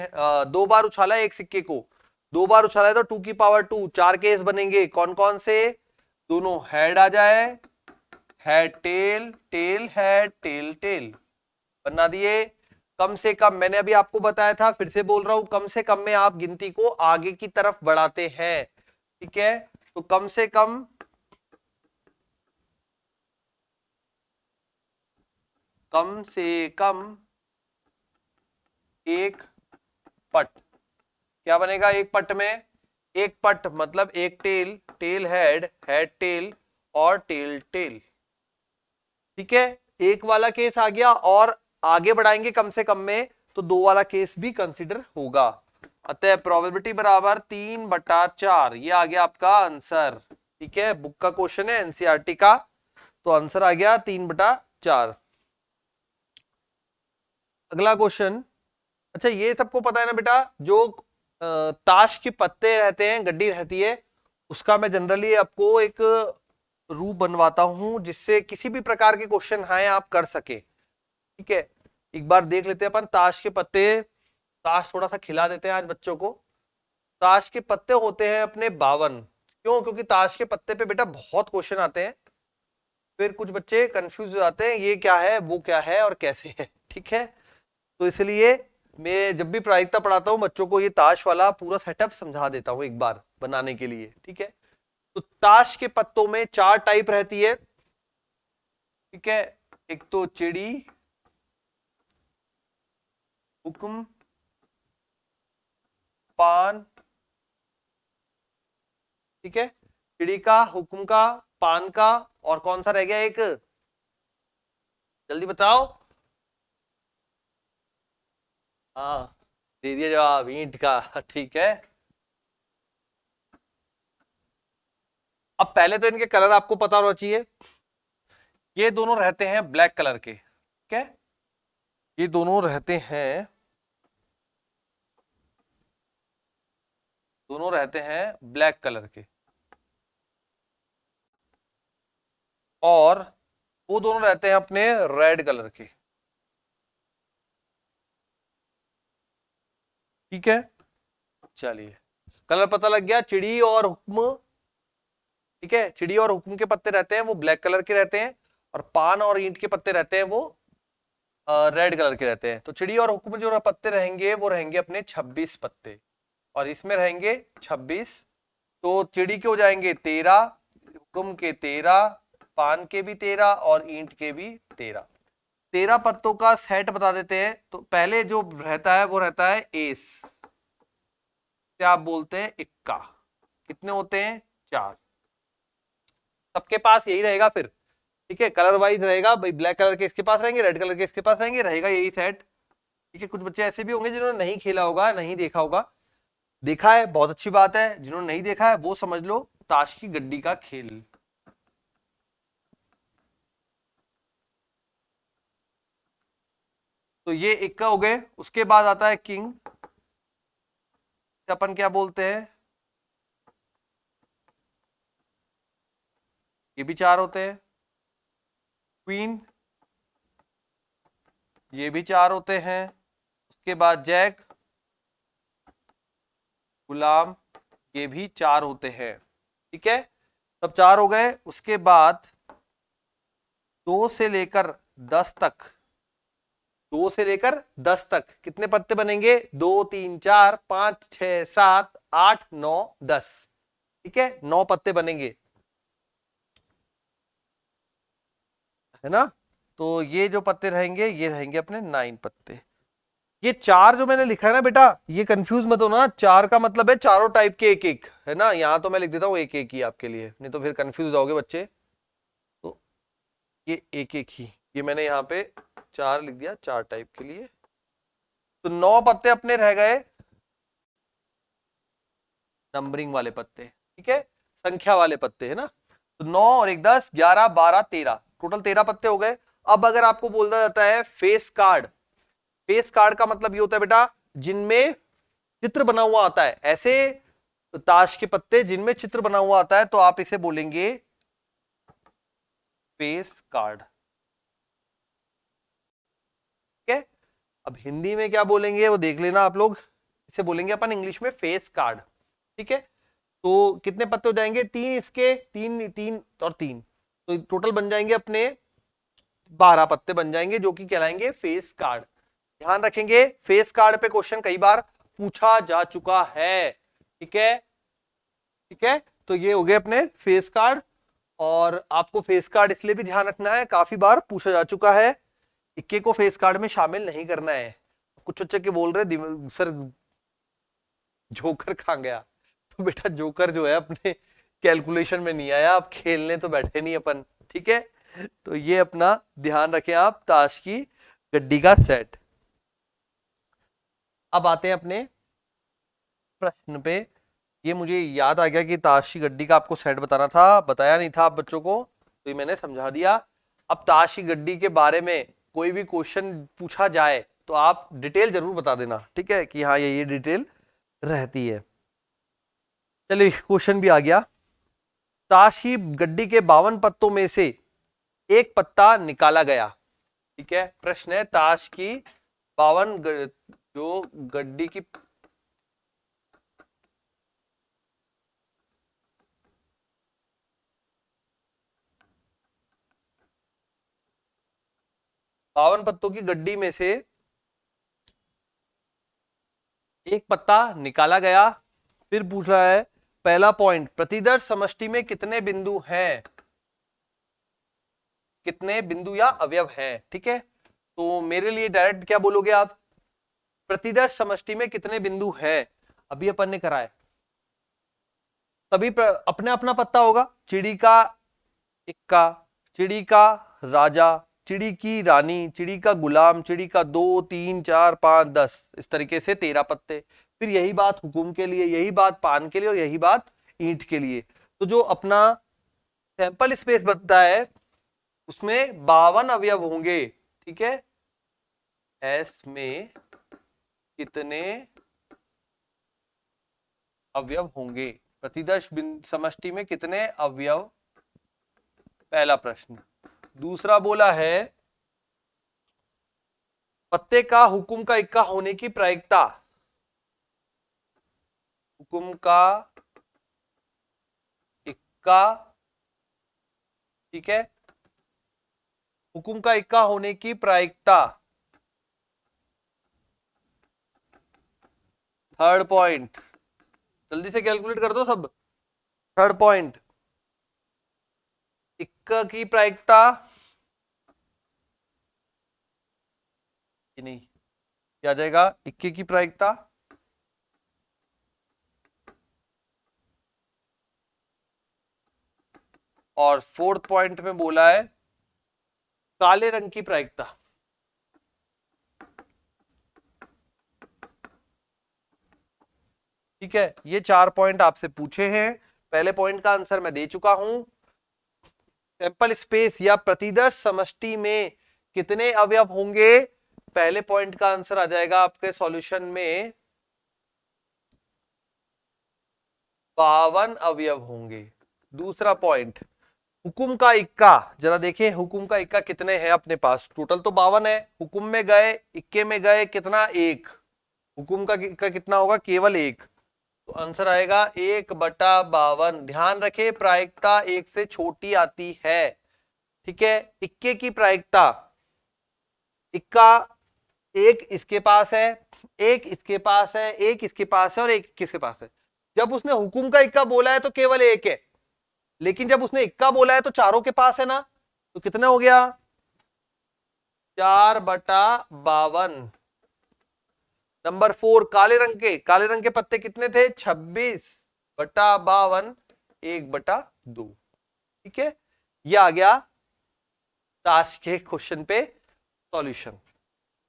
2 बार उछाला है एक सिक्के को, 2 बार उछाला है तो 2 की पावर 2, 4 केस बनेंगे, कौन कौन से, दोनों हेड आ जाए, head tail, tail head, tail tail बना दिए। कम से कम मैंने अभी आपको बताया था, फिर से बोल रहा हूं, कम से कम में आप गिनती को आगे की तरफ बढ़ाते हैं। ठीक है, तो कम से कम एक पट, क्या बनेगा एक पट में, एक पट मतलब एक tail, tail head, head tail और टेल टेल। ठीक है, एक वाला केस आ गया, और आगे बढ़ाएंगे कम से कम में तो 2 वाला केस भी कंसीडर होगा। अतः प्रोबेबिलिटी बराबर 3/4, ये आ गया आपका आंसर। ठीक है, बुक का क्वेश्चन है, एनसीईआरटी का, तो आंसर आ गया 3/4। अगला क्वेश्चन, अच्छा ये सबको पता है ना बेटा, जो ताश के पत्ते रहते हैं, गड्डी रहती है, उसका मैं जनरली आपको एक रूप बनवाता हूं जिससे किसी भी प्रकार के क्वेश्चन आए आप कर सके। ठीक है, एक बार देख लेते हैं अपन ताश के पत्ते, ताश थोड़ा सा खिला देते हैं आज बच्चों को। ताश के पत्ते होते हैं अपने 52, क्यों, क्योंकि ताश के पत्ते पे बेटा बहुत क्वेश्चन आते हैं, फिर कुछ बच्चे कंफ्यूज हो जाते हैं, ये क्या है, वो क्या है और कैसे है। ठीक है, तो इसलिए मैं जब भी प्रायिकता पढ़ाता हूं बच्चों को, ये ताश वाला पूरा सेटअप समझा देता हूं एक बार बनाने के लिए। ठीक है, तो ताश के पत्तों में 4 टाइप रहती है। ठीक है, एक तो चिड़ी, हुक्म, पान ठीक है, चिड़ी का, हुक्म का, पान का, और कौन सा रह गया एक, जल्दी बताओ। हाँ, दे दिया जवाब, ईंट का। ठीक है, अब पहले तो इनके कलर आपको पता होना चाहिए। ये दोनों रहते हैं ब्लैक कलर के, ठीक है, ये दोनों रहते हैं, दोनों रहते हैं ब्लैक कलर के, और वो दोनों रहते हैं अपने रेड कलर के। ठीक है, चलिए, कलर पता लग गया। चिड़ी और हुक्म, ठीक है, चिड़ी और हुक्म के पत्ते रहते हैं वो ब्लैक कलर के रहते हैं, और पान और ईंट के पत्ते रहते हैं वो रेड कलर के रहते हैं। तो चिड़ी और हुक्म जो पत्ते रहेंगे वो रहेंगे अपने 26 पत्ते, और इसमें रहेंगे 26। तो चिड़ी के हो जाएंगे 13, हुक्म के 13, पान के भी 13, और ईंट के भी 13। 13 पत्तों का सेट बता देते हैं। तो पहले जो रहता है वो रहता है एस, से आप बोलते हैं इक्का। कितने होते हैं, 4। सबके पास यही रहेगा फिर, ठीक है, कलर वाइज रहेगा भाई, ब्लैक कलर के इसके पास रहेंगे, रेड कलर के इसके पास रहेंगे, रहेगा यही सेट। ठीक है, कुछ बच्चे ऐसे भी होंगे जिन्होंने नहीं खेला होगा, नहीं देखा होगा। देखा है, बहुत अच्छी बात है, जिन्होंने नहीं देखा है वो समझ लो ताश की गड्डी का खेल। तो ये इक्का हो गए। उसके बाद आता है किंग, अपन क्या बोलते हैं, ये भी 4 होते हैं। क्वीन, ये भी 4 होते हैं। उसके बाद जैक, गुलाम, ये भी 4 होते हैं। ठीक है, सब 4 हो गए। उसके बाद 2 से लेकर 10 तक, 2 से लेकर 10 तक कितने पत्ते बनेंगे, 2 3 4 5 6 7 8 9 10। ठीक है, 9 पत्ते बनेंगे, है ना। तो ये जो पत्ते रहेंगे ये रहेंगे अपने 9 पत्ते। ये 4 जो मैंने लिखा है ना बेटा, ये कंफ्यूज मत होना, 4 का मतलब है चारों टाइप के एक एक, है ना। यहां तो मैं लिख देता हूं एक एक ही आपके लिए, नहीं तो फिर कंफ्यूज होगे बच्चे। तो ये एक एक ही, ये मैंने यहाँ पे 4 लिख दिया, 4 टाइप के लिए। तो 9 पत्ते अपने रह गए नंबरिंग वाले पत्ते, ठीक है, संख्या वाले पत्ते, है ना। तो 9 और 1 10 11 12 13, टोटल 13 पत्ते हो गए। अब अगर आपको बोला जाता है फेस कार्ड, फेस कार्ड का मतलब ये होता है बेटा जिनमें चित्र बना हुआ आता है, ऐसे ताश के पत्ते जिनमें चित्र बना हुआ आता है, तो आप इसे बोलेंगे फेस कार्ड। ठीक है, अब हिंदी में क्या बोलेंगे वो देख लेना आप लोग, इसे बोलेंगे अपन इंग्लिश में फेस कार्ड। ठीक है, तो कितने पत्ते हो जाएंगे, 3 इसके, 3 3 और 3, तो टोटल बन जाएंगे अपने 12 पत्ते बन जाएंगे, जो कि कहलाएंगे फेस कार्ड। ध्यान रखेंगे, फेस कार्ड पे क्वेश्चन कई बार पूछा जा चुका है। ठीक है, ठीक है, तो ये हो गए अपने फेस कार्ड। और आपको फेस कार्ड इसलिए भी ध्यान रखना है, काफी बार पूछा जा चुका है, इक्के को फेस कार्ड में शामिल नहीं करना है। कुछ बच्चे के बोल रहे सर जोकर कहां गया, तो बेटा जोकर जो है अपने कैलकुलेशन में नहीं आया, आप खेलने तो बैठे नहीं अपन। ठीक है, तो ये अपना ध्यान रखें आप, ताश की गड्डी का सेट। अब आते हैं अपने प्रश्न पे। ये मुझे याद आ गया कि ताश की गड्डी का आपको सेट बताना था, बताया नहीं था आप बच्चों को, तो ये मैंने समझा दिया। अब ताश की गड्डी के बारे में कोई भी क्वेश्चन पूछा जाए तो आप डिटेल जरूर बता देना, ठीक है, कि हाँ ये डिटेल रहती है। चलिए, क्वेश्चन भी आ गया। ताश की गड्डी के 52 पत्तों में से एक पत्ता निकाला गया। ठीक है, प्रश्न है ताश की 52 जो गड्डी की 52 पत्तों की गड्डी में से एक पत्ता निकाला गया। फिर पूछ रहा है पहला पॉइंट, प्रतिदर्श समष्टि में कितने बिंदु हैं, कितने बिंदु या अवयव हैं। ठीक है, तो मेरे लिए डायरेक्ट क्या बोलोगे आप, प्रतिदर्श समष्टि में कितने बिंदु हैं, अभी अपन ने करा है। तभी अपने अपना पत्ता होगा। चिड़ी का इक्का, चिड़ी का राजा, चिड़ी की रानी, चिड़ी का गुलाम, चिड़ी का 2 3 4 5 10, इस तरीके से 13 पत्ते। फिर यही बात हुकुम के लिए, यही बात पान के लिए और यही बात ईंट के लिए। तो जो अपना सैंपल स्पेस बनता है उसमें 52 अवयव होंगे। ठीक है, एस में कितने अवयव होंगे, प्रतिदर्श समष्टि में कितने अवयव, पहला प्रश्न। दूसरा बोला है पत्ते का हुकुम का इक्का होने की प्रायिकता। हुकुम का इक्का, ठीक है, हुकुम का इक्का होने की प्रायिकता। थर्ड पॉइंट, जल्दी से कैलकुलेट कर दो सब। थर्ड पॉइंट, इक्का की प्रायिकता, नहीं क्या आ जाएगा, इक्के की प्रायिकता। और फोर्थ पॉइंट में बोला है काले रंग की प्रायिकता। ठीक है, ये 4 पॉइंट आपसे पूछे हैं। पहले पॉइंट का आंसर मैं दे चुका हूं। सैंपल स्पेस या प्रतिदर्श समष्टि में कितने अवयव होंगे, पहले पॉइंट का आंसर आ जाएगा आपके सॉल्यूशन में 52 अवयव होंगे। दूसरा पॉइंट, हुकुम का इक्का, जरा देखिए हुकुम का इक्का कितने हैं अपने पास, टोटल तो 52 है, हुकुम में गए, इक्के में गए कितना, एक। हुकुम का इक्का कितना होगा, केवल एक। तो आंसर आएगा 1/52। ध्यान रखे प्रायिकता एक से छोटी आती है। ठीक है, इक्के की प्रायिकता, इक्का एक इसके पास है, एक इसके पास है, एक इसके पास है और एक किसके पास है। जब उसने हुकुम का इक्का बोला है तो केवल एक है, लेकिन जब उसने इक्का बोला है तो चारों के पास है ना, तो कितना हो गया, 4/52। नंबर 4, काले रंग के पत्ते कितने थे, 26/52, 1/2। ठीक है, ये आ गया ताश के क्वेश्चन पे सॉल्यूशन।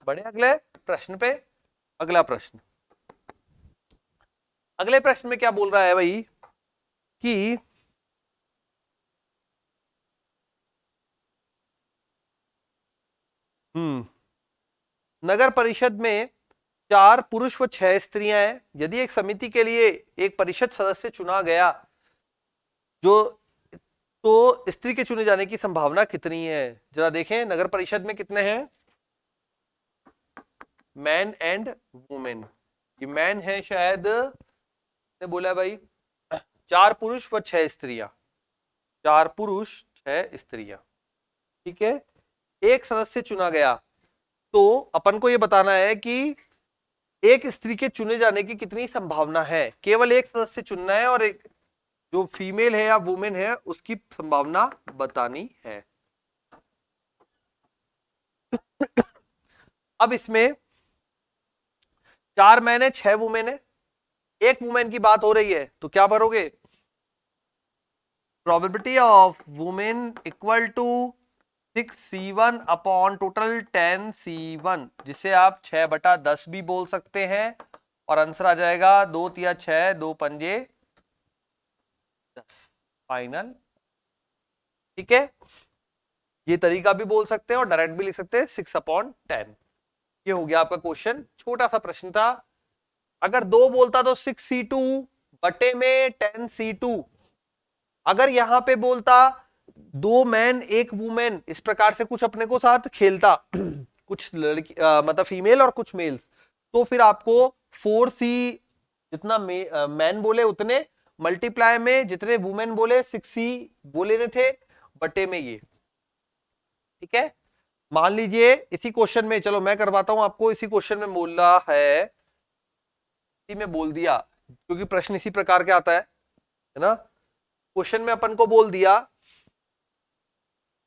बढ़े अगले प्रश्न पे। अगला प्रश्न, अगले प्रश्न में क्या बोल रहा है भाई कि नगर परिषद में 4 पुरुष व 6 स्त्रियां हैं। यदि एक समिति के लिए एक परिषद सदस्य चुना गया जो, तो स्त्री के चुने जाने की संभावना कितनी है। जरा देखें नगर परिषद में कितने हैं, मैन एंड वुमेन। ये मैन है शायद, ने बोला है भाई 4 पुरुष व 6 स्त्रियां, 4 पुरुष 6 स्त्रियां। ठीक है, एक सदस्य चुना गया, तो अपन को यह बताना है कि एक स्त्री के चुने जाने की कितनी संभावना है। केवल एक सदस्य चुनना है और एक जो फीमेल है या वुमेन है उसकी संभावना बतानी है। अब इसमें 4 मैन है, 6 वुमेन है, एक वुमेन की बात हो रही है, तो क्या भरोगे, probability of women equal to 6C1 upon total 10C1, जिसे आप 6/10 भी बोल सकते हैं। और आंसर आ जाएगा 2 तिया 6, 2 पंजे 10, फाइनल। ठीक है, ये तरीका भी बोल सकते हैं और डायरेक्ट भी लिख सकते हैं 6/10। ये हो गया आपका क्वेश्चन, छोटा सा प्रश्न था। अगर 2 बोलता तो 6C2 बटे में 10C2। अगर यहां पे बोलता 2 मैन 1 वुमेन, इस प्रकार से कुछ अपने को साथ खेलता कुछ लड़की मतलब फीमेल और कुछ मेल्स, तो फिर आपको 4C, जितना मैन बोले उतने मल्टीप्लाई में जितने वुमेन बोले 6C बोले थे बटे में ये। ठीक है, मान लीजिए इसी क्वेश्चन में, चलो मैं करवाता हूं आपको, इसी क्वेश्चन में बोल रहा है, इसी में बोल दिया, क्योंकि प्रश्न इसी प्रकार के आता है ना। क्वेश्चन में अपन को बोल दिया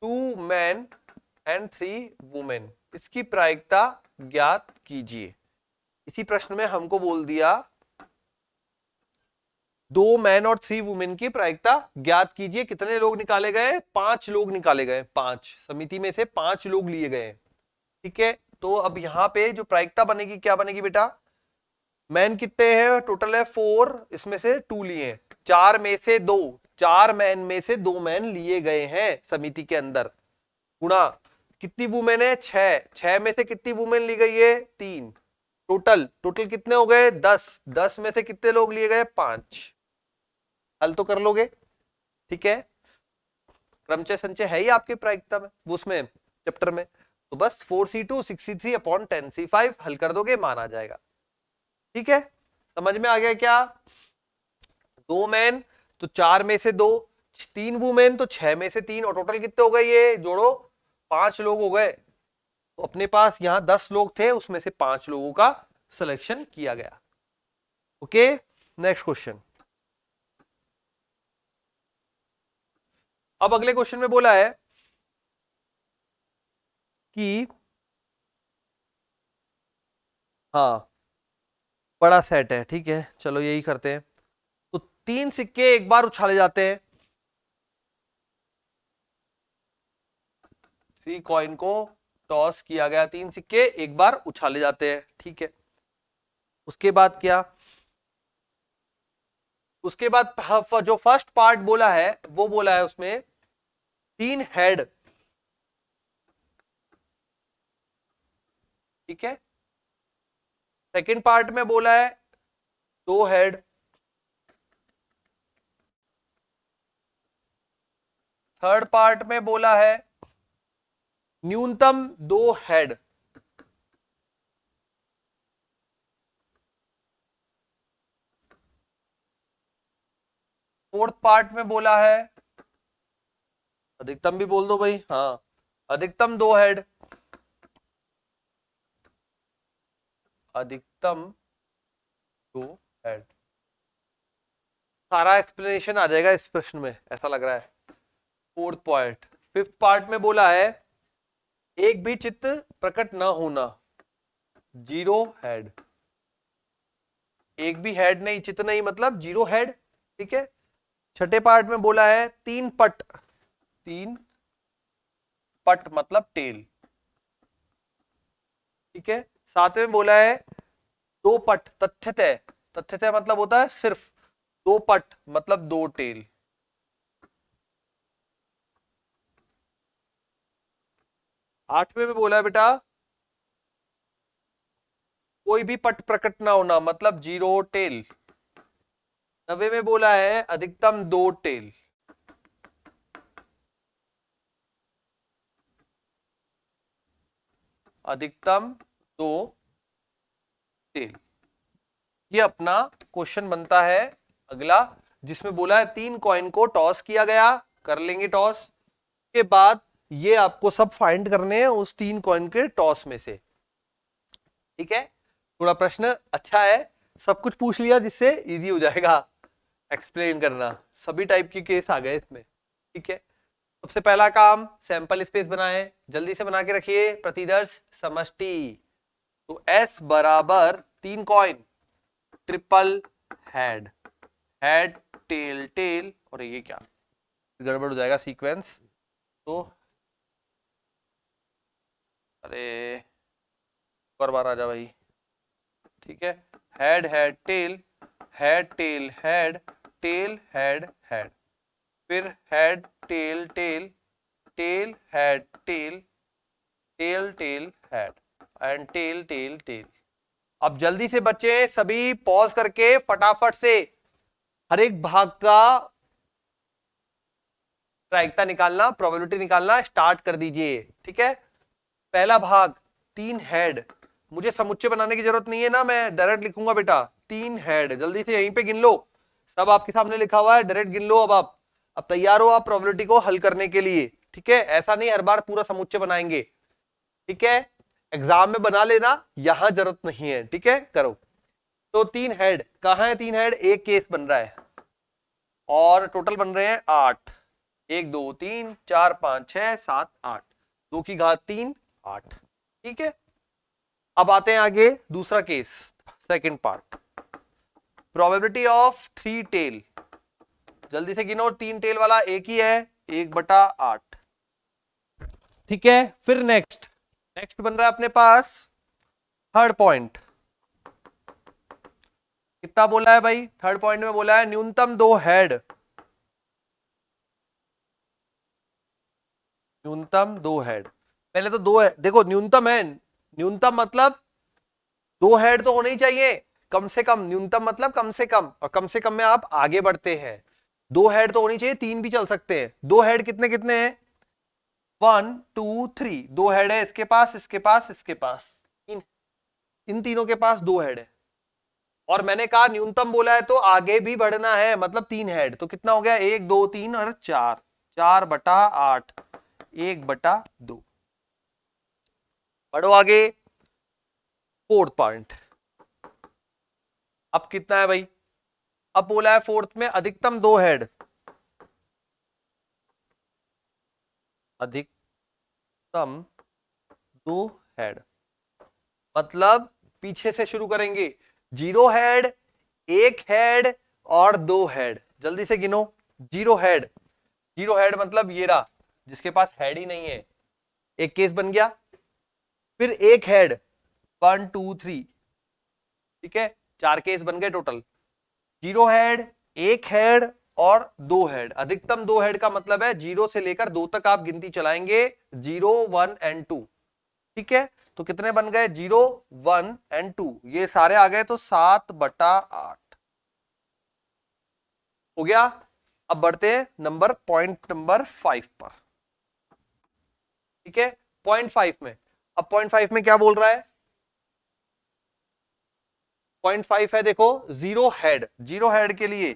2 मैन एंड 3 वुमेन, इसकी प्रायिकता ज्ञात कीजिए। इसी प्रश्न में हमको बोल दिया 2 मैन और 3 वुमेन की प्रायिकता ज्ञात कीजिए। कितने लोग निकाले गए? 5 लोग निकाले गए। 5 समिति में से 5 लोग लिए गए। ठीक है, तो अब यहां पे जो प्रायिकता बनेगी क्या बनेगी बेटा? मैन कितने हैं? टोटल है 4, इसमें से 2 लिए हैं। 4 में से 2, 4 मैन में से 2 मैन लिए गए हैं समिति के अंदर, गुणा कितनी वुमेन है? 6, 6 में से कितनी वुमेन ली गई है? 3। टोटल टोटल कितने हो गए? 10, 10 में से कितने लोग लिए गए? 5। हल तो कर लोगे? ठीक है, क्रमचय संचय है ही आपके प्रायिकता में, उसमें चैप्टर में, तो बस 4c2 63/10c5 हल कर दोगे, मान आ जाएगा। ठीक है, समझ में आ गया क्या? 2 मैन तो 4 में से 2, 3 वुमेन तो 6 में से 3, और टोटल कितने हो गए? ये जोड़ो, 5 लोग हो गए। तो अपने पास यहां 10 लोग थे, उसमें से 5 लोगों का सिलेक्शन किया गया। Okay, next question. अब अगले क्वेश्चन में बोला है कि हाँ, बड़ा सेट है, ठीक है, चलो यही करते हैं। तो 3 सिक्के एक बार उछाले जाते हैं, 3 कॉइन को टॉस किया गया, 3 सिक्के एक बार उछाले जाते हैं, ठीक है। उसके बाद क्या? उसके बाद जो फर्स्ट पार्ट बोला है वो बोला है उसमें 3 हेड, ठीक है। सेकंड पार्ट में बोला है 2 हेड, थर्ड पार्ट में बोला है न्यूनतम 2 हेड, फोर्थ पार्ट में बोला है अधिकतम भी बोल दो भाई, हाँ, अधिकतम 2 हेड, अधिकतम 2 हेड। सारा एक्सप्लेनेशन आ जाएगा इस प्रश्न में, ऐसा लग रहा है। फोर्थ पॉइंट, फिफ्थ पार्ट में बोला है एक भी चित्त प्रकट न होना, 0 हेड, एक भी हेड नहीं, चित्त नहीं, मतलब 0 हेड, ठीक है। छठे पार्ट में बोला है 3 पट, 3 पट मतलब टेल, ठीक है। सातवें में बोला है 2 पट तथ्यतः, तथ्यतः मतलब होता है सिर्फ, 2 पट मतलब 2 टेल। आठवें में बोला है बेटा कोई भी पट प्रकट ना होना, मतलब 0 टेल। नवे में बोला है अधिकतम 2 टेल। अधिकतम 2 टेल। ये अपना क्वेश्चन बनता है अगला, जिसमें बोला है 3 कॉइन को टॉस किया गया, कर लेंगे टॉस के बाद ये आपको सब फाइंड करने हैं उस 3 कॉइन के टॉस में से, ठीक है। थोड़ा प्रश्न अच्छा है, सब कुछ पूछ लिया जिससे इजी हो जाएगा एक्सप्लेन करना, सभी टाइप के केस आ गए इसमें, ठीक है। सबसे पहला काम सैंपल स्पेस बनाए, जल्दी से बना के रखिए, प्रतिदर्श समष्टि। तो S बराबर 3 coin, triple head, head tail tail, और ये क्या गड़बड़ हो जाएगा सीक्वेंस, तो अरे एक और बार आ जा भाई, ठीक है। Head head tail, head tail head, tail head head, फिर head tail tail, tail head tail, tail tail head, and tail tail tail. अब जल्दी से बच्चे सभी पॉज करके फटाफट से हर एक भाग का प्रायिकता निकालना, प्रोबेबिलिटी निकालना स्टार्ट कर दीजिए, ठीक है। पहला भाग 3 हेड, मुझे समुच्चय बनाने की जरूरत नहीं है ना, मैं डायरेक्ट लिखूंगा बेटा 3 हेड, जल्दी से यहीं पे गिन लो, सब आपके सामने लिखा हुआ है, डायरेक्ट गिन लो। अब तैयार हो आप प्रोबेबिलिटी को हल करने के लिए, ठीक है। ऐसा नहीं हर बार पूरा समुच्चय बनाएंगे, ठीक है, एग्जाम में बना लेना, यहां जरूरत नहीं है, ठीक है, करो। तो 3 हेड कहां है? 3 हेड एक केस बन रहा है, और टोटल बन रहे हैं 8, 1 2 3 4 5 6 7 8, 2 की घात 3 8, ठीक है। अब आते हैं आगे दूसरा case, second part. Probability of 3 tail, जल्दी से गिनो, 3 टेल वाला एक ही है, 1/8। ठीक है, फिर नेक्स्ट बन रहा है अपने पास थर्ड पॉइंट। कितना बोला है भाई? थर्ड पॉइंट में बोला है न्यूनतम 2 हेड, न्यूनतम 2 हेड। पहले तो 2 देखो, न्यूनतम है, न्यूनतम मतलब 2 हेड तो होने ही चाहिए कम से कम, न्यूनतम मतलब कम से कम, और कम से कम में आप आगे बढ़ते हैं। 2 हेड तो होनी चाहिए, 3 भी चल सकते हैं। 2 हेड कितने कितने हैं? 1 2 3, 2 हेड है इसके पास, इसके पास, इसके पास, इन तीनों के पास 2 हेड है। और मैंने कहा न्यूनतम बोला है तो आगे भी बढ़ना है, मतलब 3 हेड। तो कितना हो गया? 1 2 3 और 4, 4/8, 1/2। बढ़ो आगे, फोर्थ पॉइंट। अब कितना है भाई? अब बोला है फोर्थ में अधिकतम 2 हेड, अधिकतम 2 हेड, मतलब पीछे से शुरू करेंगे, 0 हेड, 1 हेड और 2 हेड। जल्दी से गिनो। 0 हेड, 0 हेड मतलब ये रहा, जिसके पास हेड ही नहीं है, एक केस बन गया। फिर 1 हेड, 1 2 3, ठीक है, 4 केस बन गए टोटल। 0 हेड, 1 हेड और 2 हेड। अधिकतम 2 हेड का मतलब है 0 से लेकर 2 तक आप गिनती चलाएंगे, 0 1 एंड 2। ठीक है, तो कितने बन गए? 0 1 एंड 2, ये सारे आ गए, तो 7/8 हो गया। अब बढ़ते हैं पॉइंट नंबर 5 पर। ठीक है, पॉइंट 5 में, अब पॉइंट 5 में क्या बोल रहा है? पॉइंट 5 है, देखो, 0 हेड, 0 हेड के लिए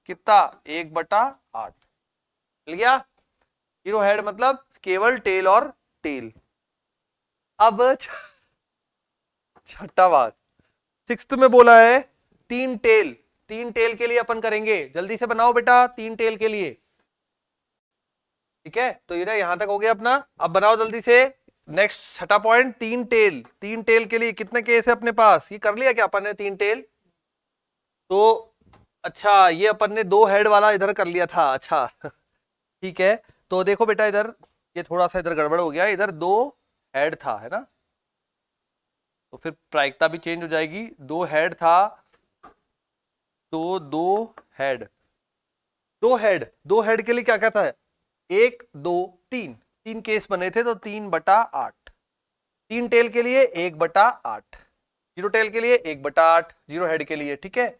कितना? 1/8 मिल गया। 0 हेड मतलब केवल टेल और टेल। अब छठा बात, 6th में बोला है 3 टेल, 3 टेल के लिए अपन करेंगे, जल्दी से बनाओ बेटा 3 टेल के लिए। ठीक है, तो ये यहां तक हो गया अपना। अब बनाओ जल्दी से नेक्स्ट छठा पॉइंट, 3 टेल। 3 टेल के लिए कितने केस है अपने पास? ये कर लिया क्या अपन ने 3 टेल? तो अच्छा, ये अपन ने 2 हेड वाला इधर कर लिया था, अच्छा ठीक है, तो देखो बेटा इधर ये थोड़ा सा इधर गड़बड़ हो गया, इधर 2 हेड था, है ना, तो फिर प्रायिकता भी चेंज हो जाएगी। 2 हेड था, तो 2 हेड, 2 हेड के लिए क्या कहता है? 1 2 3, 3 केस बने थे, तो 3/8। 3 टेल के लिए 1/8, 0 टेल के लिए 1/8, 0 हेड के लिए। ठीक है,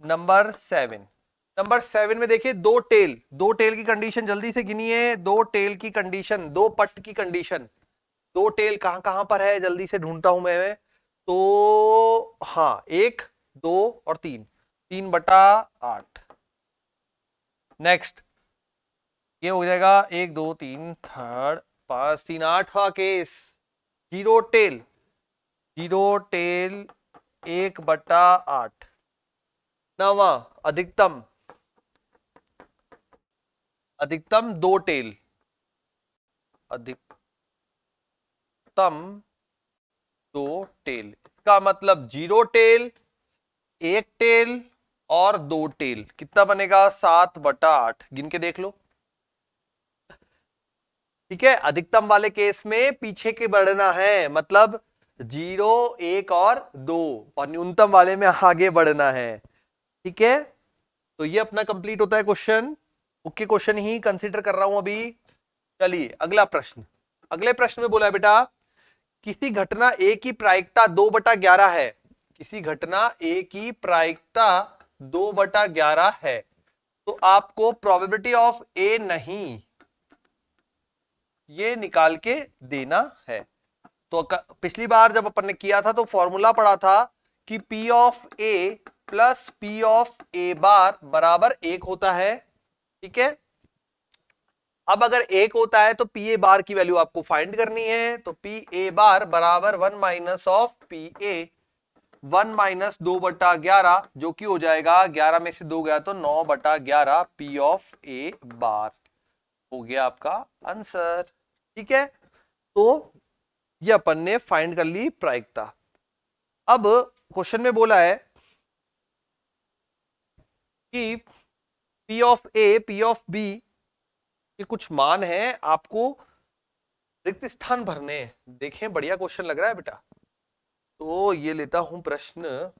नंबर 7 में देखिए 2 टेल, 2 टेल की कंडीशन जल्दी से गिनिए। 2 टेल की कंडीशन, 2 पट की कंडीशन, 2 टेल कहां कहां पर है, जल्दी से ढूंढता हूं मैं। तो हाँ, 1 2 और 3, 3/8। नेक्स्ट ये हो जाएगा 1 2 3 थर्ड 5 3 8वां केस, 0 टेल, 0 टेल 1/8। नवा अधिकतम, 2 टेल, अधिकतम 2 टेल का मतलब 0 टेल, 1 टेल और 2 टेल, कितना बनेगा? 7/8, गिन के देख लो। ठीक है, अधिकतम वाले केस में पीछे के बढ़ना है, मतलब 0 1 और 2, और न्यूनतम वाले में आगे बढ़ना है। ठीक है, तो ये अपना कंप्लीट होता है क्वेश्चन। ओके, क्वेश्चन ही कंसीडर कर रहा हूं अभी। चलिए अगला प्रश्न। अगले प्रश्न में बोला है बेटा, किसी घटना ए की प्रायिकता 2/11 है, किसी घटना ए की प्रायिकता 2/11 है, तो आपको प्रोबेबिलिटी ऑफ ए नहीं, ये निकाल के देना है। तो पिछली बार जब अपन ने किया था तो फॉर्मूला पढ़ा था कि P of A plus P of A बार बराबर 1 होता है। ठीक है, अब अगर 1 होता है तो पी ए बार की वैल्यू आपको फाइंड करनी है, तो पी ए बार बराबर 1 minus of P A, 1 minus 2/11, जो कि हो जाएगा 11 में से 2 गया तो 9/11 पी ऑफ ए बार, हो गया आपका आंसर। ठीक है, तो ये अपन ने फाइंड कर ली प्रायिकता। अब क्वेश्चन में बोला है कि P of A, P of B के कुछ मान है, आपको रिक्त स्थान भरने हैं। देखें, बढ़िया क्वेश्चन लग रहा है बेटा। तो ये लेता हूं प्रश्न।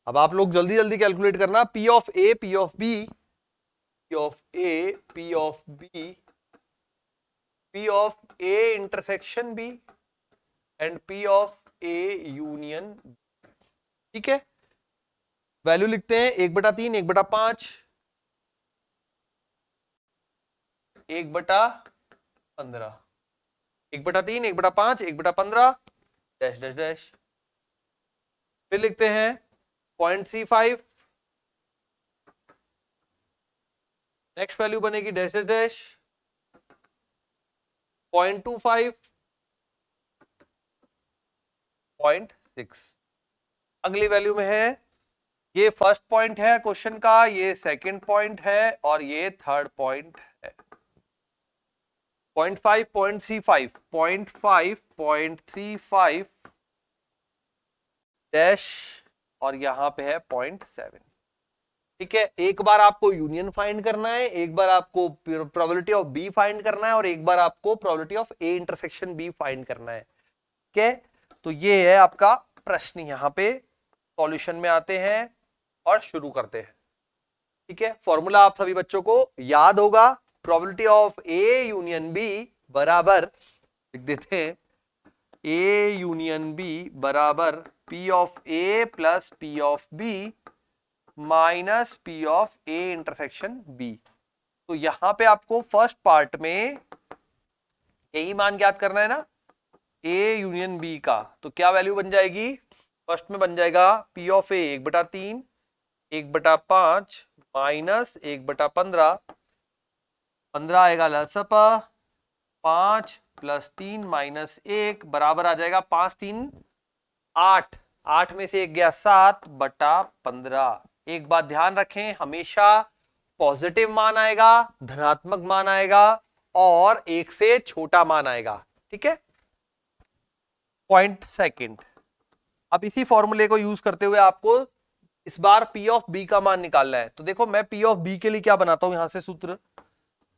अब आप लोग जल्दी जल्दी कैलकुलेट करना। P of A, P of B, P of A, P of B, P of A intersection B and P of A union. ठीक है, वैल्यू लिखते हैं 1/3, 1/5, 1/15, 1/3, 1/5, 1/15, डैश डैश डैश। फिर लिखते हैं 0.35, नेक्स्ट वैल्यू बनेगी डैश डैश डैश, 0.25, 0.6। अगली value में है, ये फर्स्ट पॉइंट है क्वेश्चन का, ये सेकंड पॉइंट है और ये थर्ड पॉइंट है। 0.5, 0.35, 0.5, 0.35 डैश और यहां पे है 0.7। ठीक है, एक बार आपको यूनियन फाइंड करना है, एक बार आपको प्रोबेबिलिटी ऑफ बी फाइंड करना है और एक बार आपको probability of A intersection B find करना है। ठीक है, तो ये है आपका प्रश्न। यहां पे सॉल्यूशन में आते हैं और शुरू करते हैं। ठीक है, फॉर्मूला आप सभी बच्चों को याद होगा। Probability of A union B बराबर, लिख देते हैं, ए यूनियन बी बराबर P of A plus P of B minus P of A intersection B. तो यहां पे आपको फर्स्ट पार्ट में यही मान ज्ञात करना है ना, ए यूनियन बी का। तो क्या वैल्यू बन जाएगी, फर्स्ट में बन जाएगा पी ऑफ ए 1/3, 1/5 माइनस 1/15, 15 आएगा लसप, 5 प्लस 3 माइनस 1 बराबर आ जाएगा 5 3 8, 8 में से 1 गया 7/15। एक बात ध्यान रखें, हमेशा पॉजिटिव मान आएगा, धनात्मक मान आएगा और एक से छोटा मान आएगा। ठीक है, पॉइंट सेकंड। अब इसी फॉर्मूले को यूज करते हुए आपको इस बार P ऑफ B का मान निकालना है। तो देखो, मैं P ऑफ B के लिए क्या बनाता हूं यहां से सूत्र।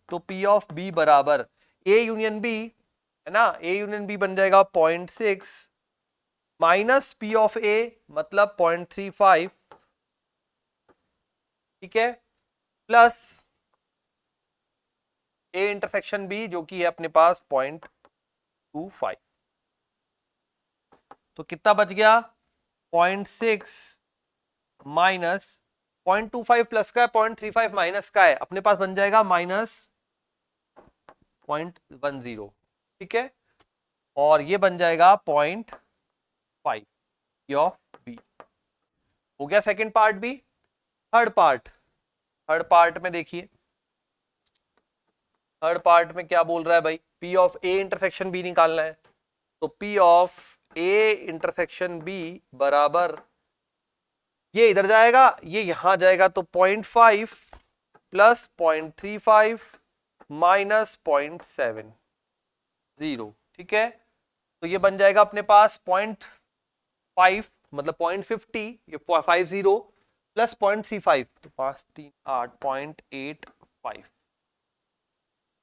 तो P ऑफ B बराबर A यूनियन B है ना, A यूनियन B बन जाएगा 0.6 माइनस P ऑफ A मतलब 0.35। ठीक है, प्लस A इंटरसेक्शन B जो कि है अपने पास 0.25। तो कितना बच गया, 0.6 माइनस 0.25 प्लस का है, 0.35 माइनस का है, अपने पास बन जाएगा -0.10। ठीक है, और ये बन जाएगा 0.5 ऑफ बी। हो गया सेकंड पार्ट भी। थर्ड पार्ट में देखिए, थर्ड पार्ट में क्या बोल रहा है भाई, P of A intersection B निकालना है। तो P of A intersection B बराबर, ये इधर जाएगा, ये यहां जाएगा, तो 0.5 प्लस 0.35 माइनस 0.70। ठीक है, तो ये बन जाएगा अपने पास 0.5 मतलब 0.50, ये 50 प्लस 0.35 तो 5 3 8 0.85।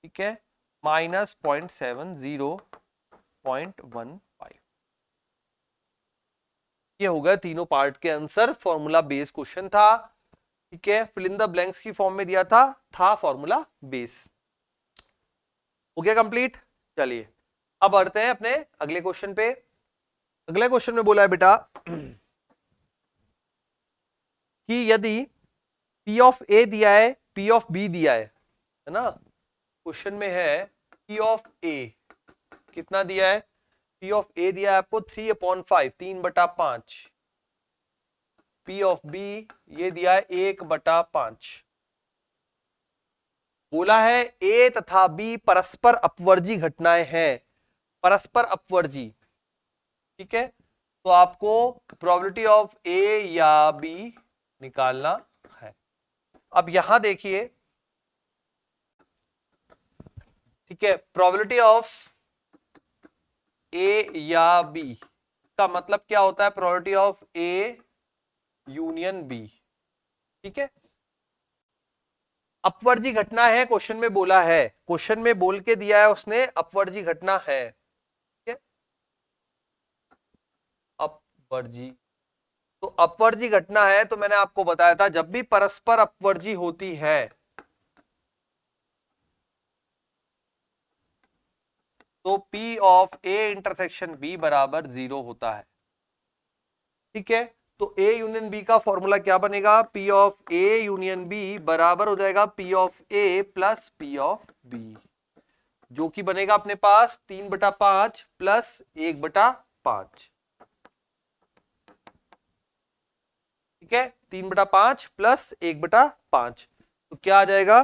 ठीक है, माइनस 0.70 0.15। ये हो गया तीनों पार्ट के आंसर। फॉर्मूला बेस क्वेश्चन था। ठीक है, फिल इन द ब्लैंक्स की फॉर्म में दिया था फॉर्मूला बेस। हो गया कंप्लीट। चलिए अब बढ़ते हैं अपने अगले क्वेश्चन पे। अगले क्वेश्चन में बोला है बेटा कि यदि P ऑफ A दिया है, P ऑफ B दिया है ना, क्वेश्चन में है P ऑफ A कितना दिया है, P ऑफ A दिया है आपको 3/5, 3/5। P ऑफ B ये दिया है 1/5। बोला है A तथा B परस्पर अपवर्जी घटनाएं हैं, परस्पर अपवर्जी। ठीक है, तो आपको प्रोबेबिलिटी ऑफ A या B निकालना है। अब यहां देखिए, ठीक है, प्रोबेबिलिटी ऑफ A या B का मतलब क्या होता है, probability of A union B। ठीक है, अपवर्जी घटना है, क्वेश्चन में बोला है, क्वेश्चन में बोल के दिया है उसने अपवर्जी घटना है, ठीक है, अपवर्जी। तो अपवर्जी घटना है तो मैंने आपको बताया था जब भी परस्पर अपवर्जी होती है तो P of A intersection B बराबर 0 होता है, ठीक है। तो A यूनियन B का फॉर्मूला क्या बनेगा, P of A union B बराबर हो जाएगा P of A plus P of B, जो कि बनेगा अपने पास 3/5 प्लस 1/5, ठीक है, 3/5 प्लस 1/5, तो क्या आ जाएगा,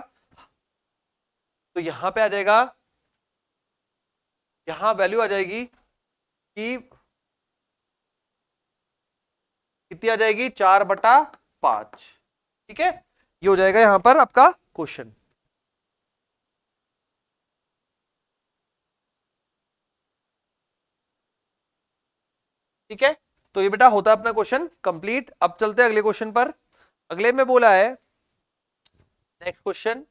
तो यहां पे आ जाएगा, यहां वैल्यू आ जाएगी कि कितनी आ जाएगी, 4/5, ठीक है, ये हो जाएगा यहां पर आपका क्वेश्चन। ठीक है, तो ये बेटा होता है अपना क्वेश्चन कंप्लीट। अब चलते हैं अगले क्वेश्चन पर। अगले में बोला है, नेक्स्ट क्वेश्चन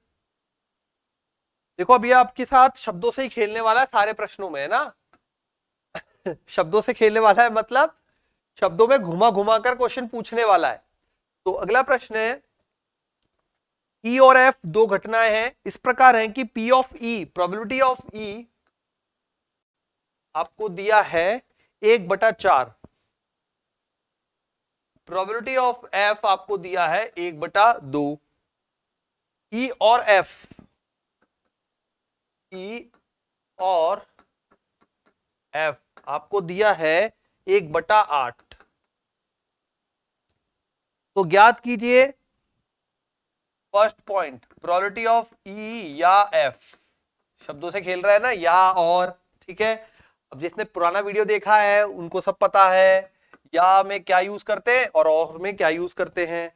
देखो, अभी आपके साथ शब्दों से ही खेलने वाला है सारे प्रश्नों में, है ना शब्दों से खेलने वाला है, मतलब शब्दों में घुमा घुमा कर क्वेश्चन पूछने वाला है। तो अगला प्रश्न है, ई और एफ दो घटनाएं हैं, इस प्रकार हैं कि P of E, probability of E आपको दिया है 1/4, प्रोबेबिलिटी ऑफ एफ आपको दिया है 1/2। ई और एफ, ई और एफ आपको दिया है 1/8। तो ज्ञात कीजिए फर्स्ट पॉइंट, प्रोबेबिलिटी ऑफ ई या एफ, शब्दों से खेल रहा है ना, या और, ठीक है। अब जिसने पुराना वीडियो देखा है उनको सब पता है या में क्या यूज करते हैं और में क्या यूज करते हैं।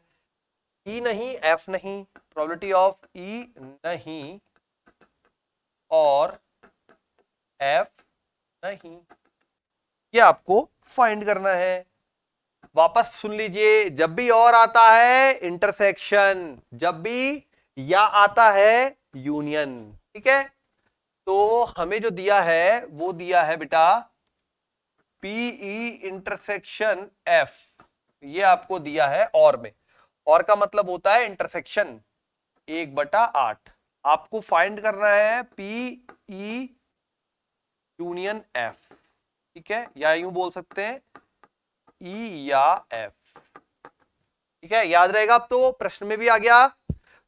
ई नहीं, एफ नहीं, प्रोबेबिलिटी ऑफ ई नहीं और एफ नहीं, ये आपको फाइंड करना है। वापस सुन लीजिए, जब भी और आता है इंटरसेक्शन, जब भी या आता है यूनियन, ठीक है। तो हमें जो दिया है वो दिया है बेटा पीई इंटरसेक्शन एफ, ये आपको दिया है और में, और का मतलब होता है इंटरसेक्शन 1/8। आपको फाइंड करना है पीई यूनियन एफ, ठीक है, या यूं बोल सकते हैं ई या एफ, ठीक है, याद रहेगा। अब तो प्रश्न में भी आ गया,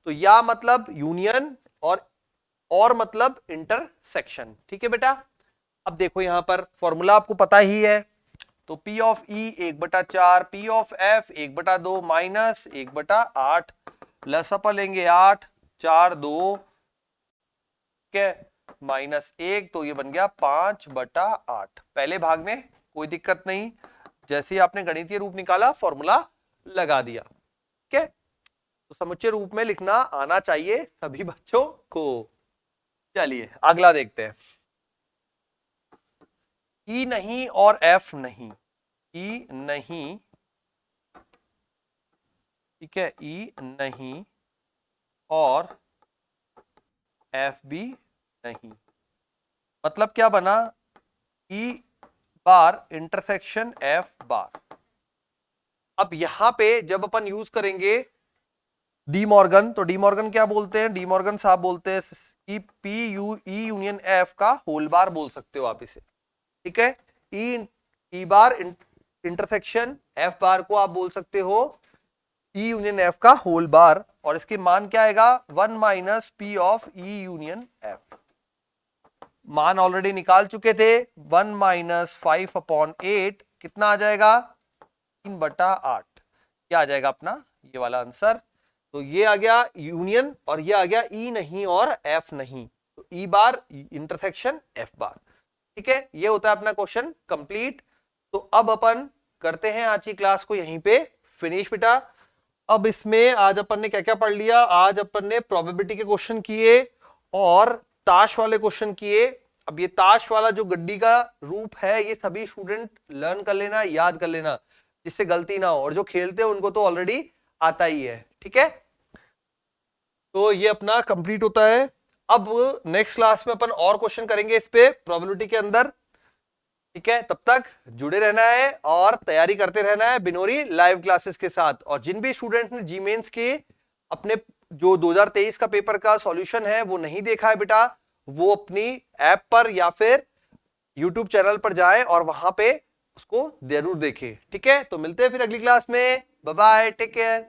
तो या मतलब यूनियन और मतलब इंटरसेक्शन, ठीक है बेटा। अब देखो यहां पर फॉर्मूला आपको पता ही है, तो P of E 1/4, P of F 1/2 minus 1/8 plus अपन लेंगे 8, 4 2, ठीक है, -1, तो ये बन गया 5/8। पहले भाग में कोई दिक्कत नहीं, जैसे ही आपने गणितीय रूप निकाला फॉर्मूला लगा दिया, ठीक है। तो समुच्चय रूप में लिखना आना चाहिए सभी बच्चों को। चलिए अगला देखते हैं, ई नहीं और एफ नहीं, ई नहीं, ठीक है, ई नहीं और एफ भी नहीं, मतलब क्या बना, ई बार इंटरसेक्शन एफ बार। अब यहां पे जब अपन यूज करेंगे डी मॉर्गन, तो डी मॉर्गन क्या बोलते हैं, डी मॉर्गन साहब बोलते हैं कि P U E union F का होल बार बोल सकते हो आप इसे, ठीक है। ई बार इंटरसेक्शन एफ बार को आप बोल सकते हो ई यूनियन एफ का होल बार, और इसके मान क्या आएगा, 1 minus P of E union F. मान ऑलरेडी निकाल चुके थे, 1 माइनस 5/8 कितना आ जाएगा, 3/8, क्या आ जाएगा अपना ये वाला आंसर। तो ये आ गया यूनियन और ये आ गया ई नहीं और एफ नहीं, तो ई बार इंटरसेक्शन एफ बार, ठीक है। ये होता है अपना क्वेश्चन कंप्लीट। तो अब अपन करते हैं आज की क्लास को यहीं पे फिनिश बेटा। अब इसमें आज अपन ने क्या क्या पढ़ लिया, आज अपन ने प्रोबेबिलिटी के क्वेश्चन किए और ताश वाले क्वेश्चन किए। अब ये ताश वाला जो गड्डी का रूप है ये सभी स्टूडेंट लर्न कर लेना, याद कर लेना, जिससे गलती ना हो, और जो खेलते हैं उनको तो ऑलरेडी आता ही है, ठीक है, तो ये अपना कंप्लीट होता है। अब नेक्स्ट क्लास में अपन और क्वेश्चन करेंगे इस पे प्रोबेबिलिटी के अंदर। ठीक है, तब तक जुड़े रहना है और तैयारी करते रहना है बिनोरी लाइव क्लासेस के साथ। और जिन भी स्टूडेंट ने जी मेंस के अपने जो 2023 का पेपर का सॉल्यूशन है वो नहीं देखा है बेटा, वो अपनी ऐप पर या फिर यूट्यूब चैनल पर जाए और वहां पे उसको जरूर देखे। ठीक है, तो मिलते हैं फिर अगली क्लास में। Bye bye, take care.